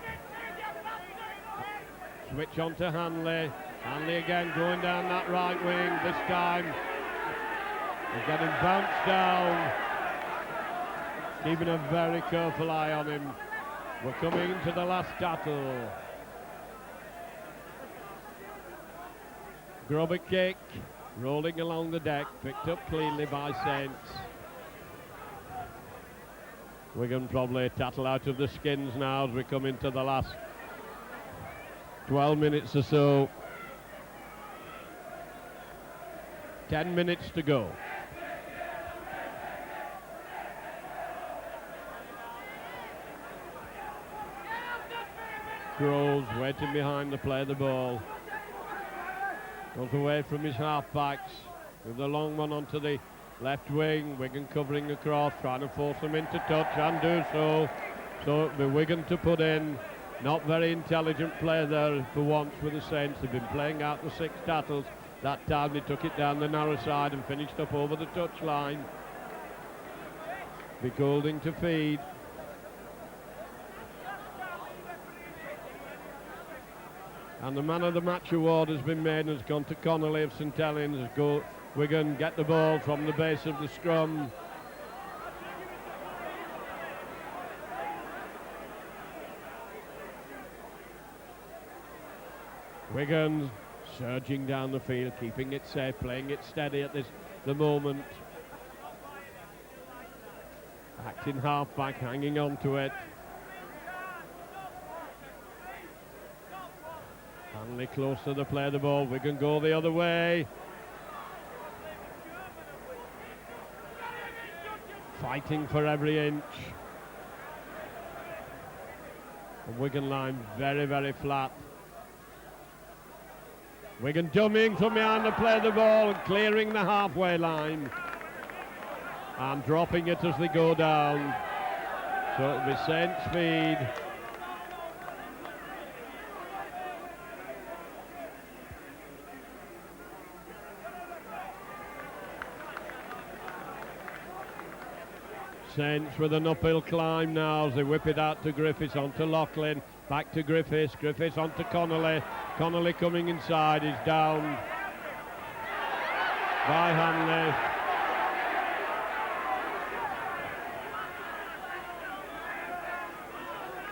Switch on to Hanley. Hanley again going down that right wing. This time he's getting bounced down. Keeping a very careful eye on him. We're coming into the last battle. Grubber kick, rolling along the deck, picked up cleanly by Saints. Wigan probably tattle out of the skins now as we come into the last 12 minutes or so. 10 minutes to go. Groves waiting behind to play the ball. Goes away from his half-backs with the long one onto the left wing. Wigan covering across, trying to force them into touch and do so. So it'll be Wigan to put in. Not very intelligent play there for once with the Saints. They've been playing out the 6 tackles. That time they took it down the narrow side and finished up over the touch line. Be Golding to feed. And the man of the match award has been made and has gone to Connolly of St Helens. Wigan get the ball from the base of the scrum. Wigan surging down the field, keeping it safe, playing it steady at the moment. Acting half-back, hanging on to it. Hanley close to the play of the ball. Wigan go the other way. Fighting for every inch. The Wigan line very, very flat. Wigan dummying from behind to play the ball and clearing the halfway line and dropping it as they go down. So it'll be Saints feed. Saints with an uphill climb now as they whip it out to Griffiths, onto Loughlin, back to Griffiths, Griffiths onto Connolly. Connolly coming inside, he's downed by Hanley.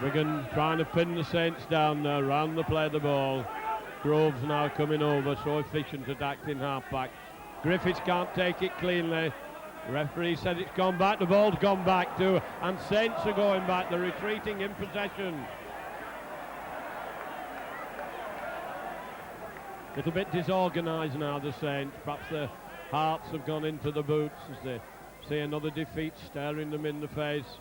Wigan trying to pin the Saints down there, round the play of the ball. Groves now coming over, so efficient at acting half-back. Griffiths can't take it cleanly. The referee said it's gone back, the ball's gone back too, and Saints are going back, they're retreating in possession. Little bit disorganised now, the Saints. Perhaps their hearts have gone into the boots as they see another defeat staring them in the face.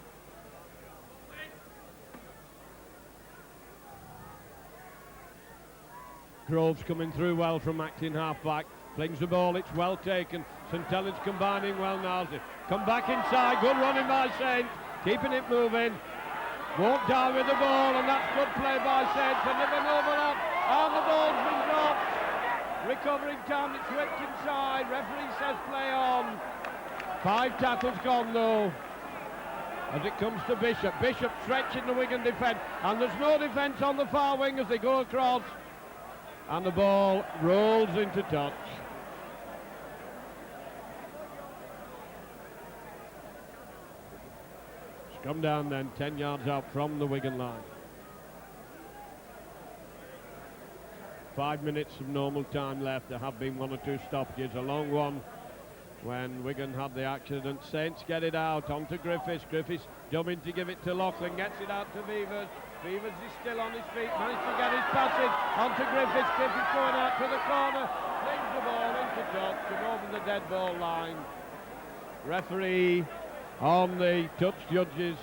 Groves coming through well from acting half-back. Flings the ball, it's well taken. St Helens combining well now. Come back inside, good running by Saints. Keeping it moving. Walk down with the ball, and that's good play by Saints. And they've been overlapped, and the ball's been dropped. Recovering time, it's whipped inside. Referee says play on. 5 tackles gone though. as it comes to Bishop. Bishop stretching the Wigan defence, and there's no defence on the far wing as they go across, and the ball rolls into touch. It's come down then 10 yards out from the Wigan line. 5 minutes of normal time left. There have been one or two stoppages, a long one when Wigan had the accident. Saints get it out onto Griffiths. Griffiths jumping to give it to Loughlin, gets it out to Vevers. Vevers is still on his feet, managed to get his passing onto Griffiths. Griffiths going out to the corner, flings the ball into touch and over the dead ball line. Referee on the touch judge's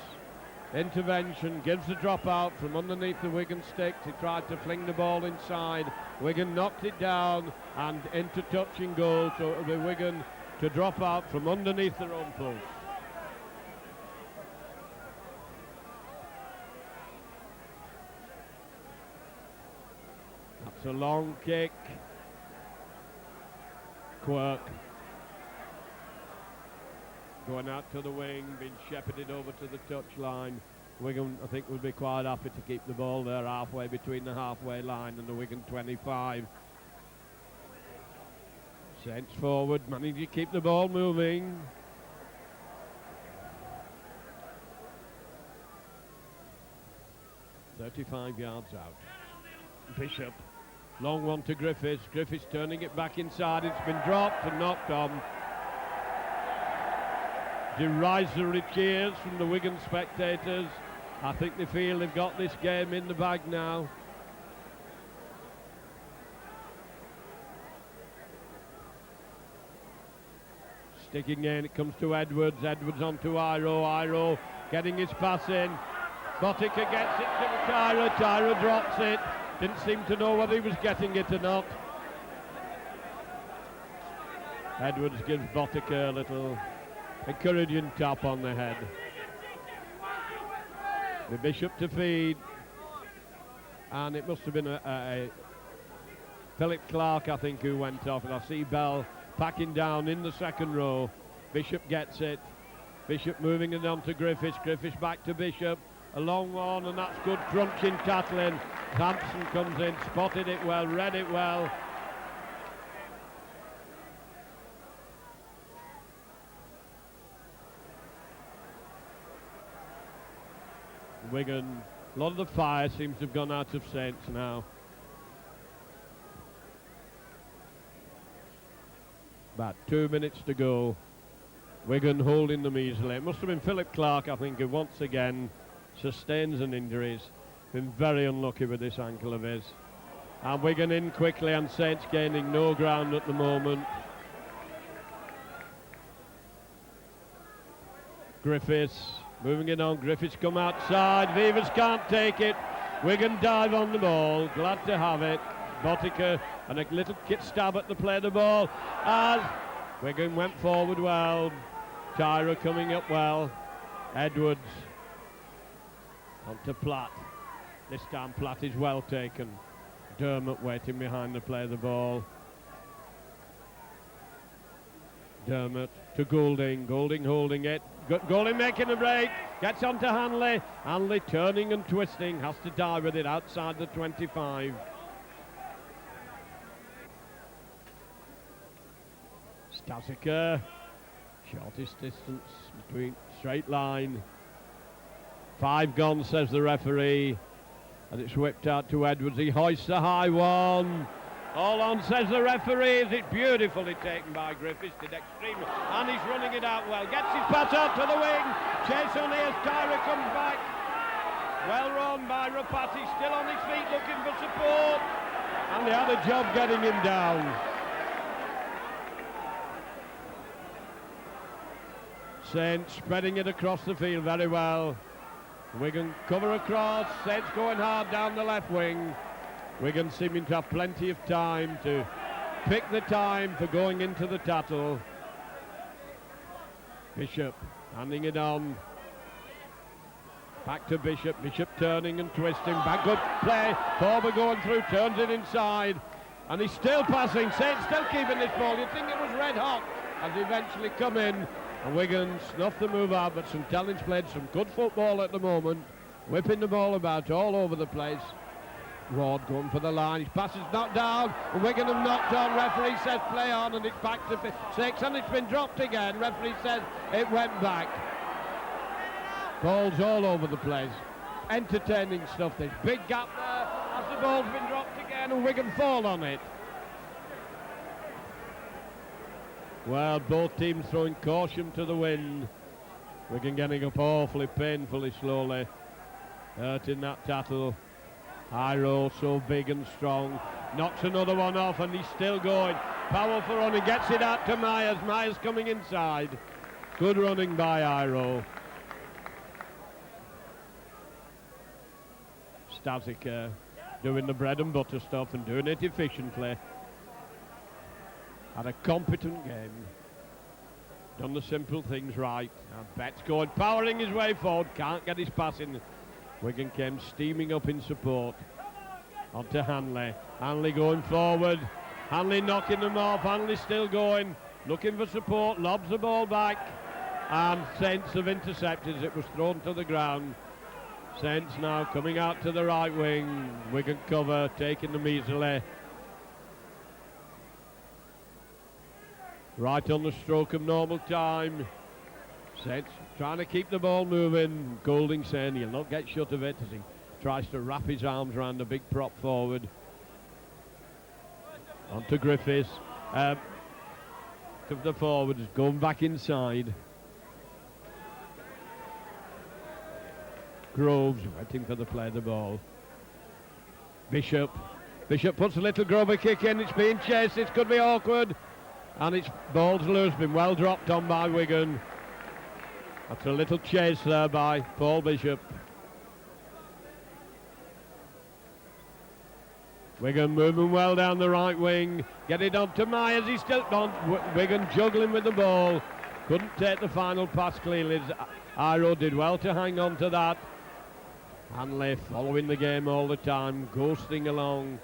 intervention gives the drop out from underneath the Wigan sticks. He tried to fling the ball inside. Wigan knocked it down and into touch in goal, so it'll be Wigan to drop out from underneath their own post. That's a long kick. Quirk going out to the wing, being shepherded over to the touchline. Wigan, I think, would be quite happy to keep the ball there halfway between the halfway line and the Wigan 25. Saints forward, managing to keep the ball moving. "35 yards out. Bishop, long one to Griffiths. Griffiths turning it back inside. It's been dropped and knocked on. Derisory cheers from the Wigan spectators. I think they feel they've got this game in the bag now. Sticking in, it comes to Edwards. Edwards on to Iro. Iro getting his pass in. Botica gets it to Tyra. Tyra drops it. Didn't seem to know whether he was getting it or not. Edwards gives Botica a little encouraging tap on the head. The Bishop to feed, and it must have been a Philip Clark, I think, who went off, and I see Bell packing down in the second row. Bishop gets it. Bishop moving it on to Griffiths. Griffiths back to Bishop. A long one, and that's good crunching tackling. Hampson comes in, spotted it well, read it well. Wigan, a lot of the fire seems to have gone out of Saints now. About 2 minutes to go. Wigan holding them easily. It must have been Philip Clark, I think, who once again sustains an injury. Been very unlucky with this ankle of his. And Wigan in quickly, and Saints gaining no ground at the moment. Griffiths moving it on. Griffiths come outside. Vevers can't take it. Wigan dive on the ball. Glad to have it. Botica and a little kit stab at the play of the ball as Wigan went forward well. Tyra coming up well. Edwards onto Platt. This time Platt is well taken. Dermot waiting behind the play of the ball. Dermot to Goulding. Goulding holding it. Goulding making a break. Gets onto Hanley. Hanley turning and twisting. Has to die with it outside the 25. Stasica. Shortest distance between straight line. 5 gone, says the referee. And it's whipped out to Edwards. He hoists a high one. All on, says the referee. Is it beautifully taken by Griffiths? Did extremely. And he's running it out well. Gets his pass out to the wing. Chase on here as Tyra comes back. Well run by Rapati. Still on his feet looking for support. And they had a job getting him down. Saints spreading it across the field very well. Wigan cover across. Saints going hard down the left wing. Wigan seeming to have plenty of time to pick the time for going into the tattle. Bishop handing it on. Back to Bishop. Bishop turning and twisting. Back, good play. Forward going through, turns it inside. And he's still passing. Saints still keeping this ball. You'd think it was red hot as he eventually come in And Wigan snuffed the move out, but St Helens played some good football at the moment, whipping the ball about all over the place. Ward going for the line, his pass is knocked down, and Wigan have knocked on. Referee says play on, and it's back to 6, and it's been dropped again. Referee says it went back. Balls all over the place. Entertaining stuff. There's big gap there as the ball's been dropped again, and Wigan fall on it. Well, both teams throwing caution to the wind. Wigan getting up awfully painfully slowly. Hurting that tackle. High roll, so big and strong. Knocks another one off, and he's still going. Powerful running, gets it out to Myers. Myers coming inside. Good running by Iro. Stasic doing the bread and butter stuff and doing it efficiently. Had a competent game. Done the simple things right. And Betts going, powering his way forward. Can't get his pass in. Wigan came steaming up in support. On to Hanley. Hanley going forward. Hanley knocking them off. Hanley still going. Looking for support. Lobs the ball back. And Saints have intercepted. It was thrown to the ground. Saints now coming out to the right wing. Wigan cover. Taking them easily. Right on the stroke of normal time. Saints trying to keep the ball moving. Golding saying he'll not get shut of it as he tries to wrap his arms around the big prop forward. On to Griffiths. To the forwards, going back inside. Groves waiting for the play of the ball. Bishop puts a little Grover kick in. It's being chased. It could be awkward. And it's ball's loose. Been well dropped on by Wigan. That's a little chase there by Paul Bishop. Wigan moving well down the right wing. Get it on to Myers. He's still on. Wigan juggling with the ball. Couldn't take the final pass cleanly. Iro did well to hang on to that. Hanley following the game all the time, ghosting along.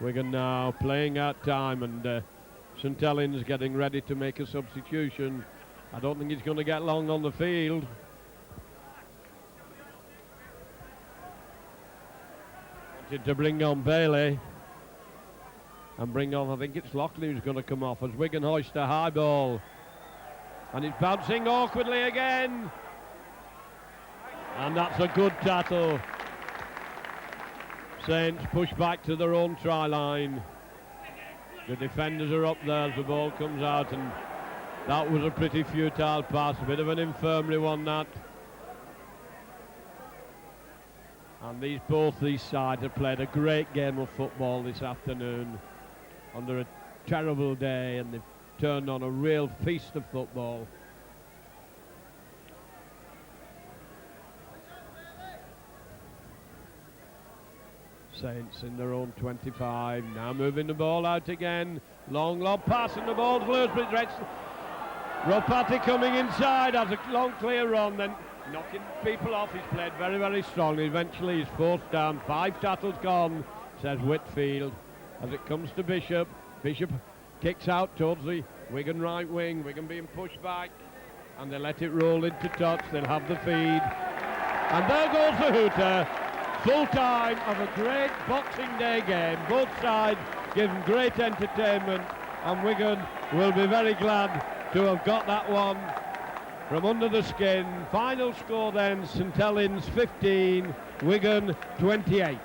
Wigan now playing out time, and St Helens getting ready to make a substitution. I don't think he's going to get long on the field. Wanted to bring on Bailey. And bring on, I think it's Lockley who's going to come off as Wigan hoist a high ball. And it's bouncing awkwardly again. And that's a good tackle. Saints push back to their own try line. The defenders are up there as the ball comes out, and that was a pretty futile pass, a bit of an infirmary one that. And both these sides have played a great game of football this afternoon under a terrible day, and they've turned on a real feast of football. Saints in their own 25, now moving the ball out again. Long lob pass and the ball's loose, but it's Ropati coming inside, has a long clear run, then knocking people off. He's played very, very strongly. Eventually he's forced down. 5 tackles gone, says Whitfield. As it comes to Bishop, Bishop kicks out towards the Wigan right wing. Wigan being pushed back, and they let it roll into touch. They'll have the feed. And there goes the hooter. Full time of a great Boxing Day game. Both sides giving great entertainment, and Wigan will be very glad to have got that one from under the skin. Final score then, St Helens 15, Wigan 28.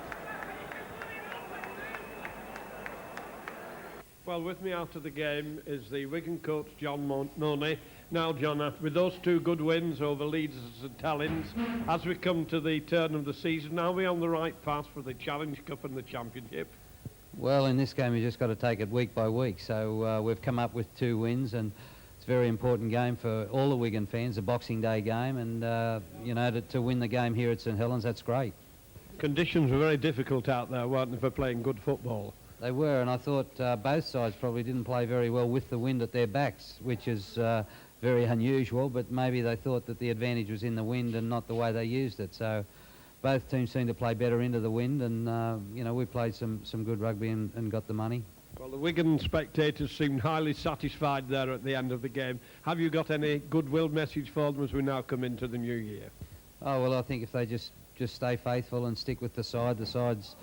Well, with me after the game is the Wigan coach, John Money. Now, John, with those 2 good wins over Leeds and St Helens, as we come to the turn of the season, are we on the right path for the Challenge Cup and the Championship?
Well, in this game, you just got to take it week by week. So we've come up with 2 wins, and it's a very important game for all the Wigan fans, a Boxing Day game, and, you know, to win the game here at St Helens, that's great.
Conditions were very difficult out there, weren't they, for playing good football?
They were, and I thought both sides probably didn't play very well with the wind at their backs, which is very unusual, but maybe they thought that the advantage was in the wind and not the way they used it. So both teams seem to play better into the wind, and you know, we played some good rugby and got the money.
Well, the Wigan spectators seemed highly satisfied there at the end of the game. Have you got any goodwill message for them as we now come into the new year?
Oh, well, I think if they just stay faithful and stick with the side's,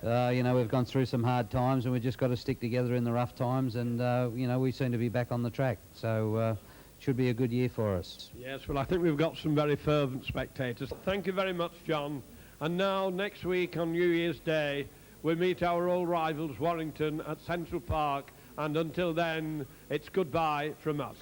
you know, we've gone through some hard times and we've just got to stick together in the rough times, and, you know, we seem to be back on the track. So it should be a good year for us.
Yes, well, I think we've got some very fervent spectators. Thank you very much, John. And now, next week on New Year's Day, we meet our old rivals, Warrington, at Central Park. And until then, it's goodbye from us.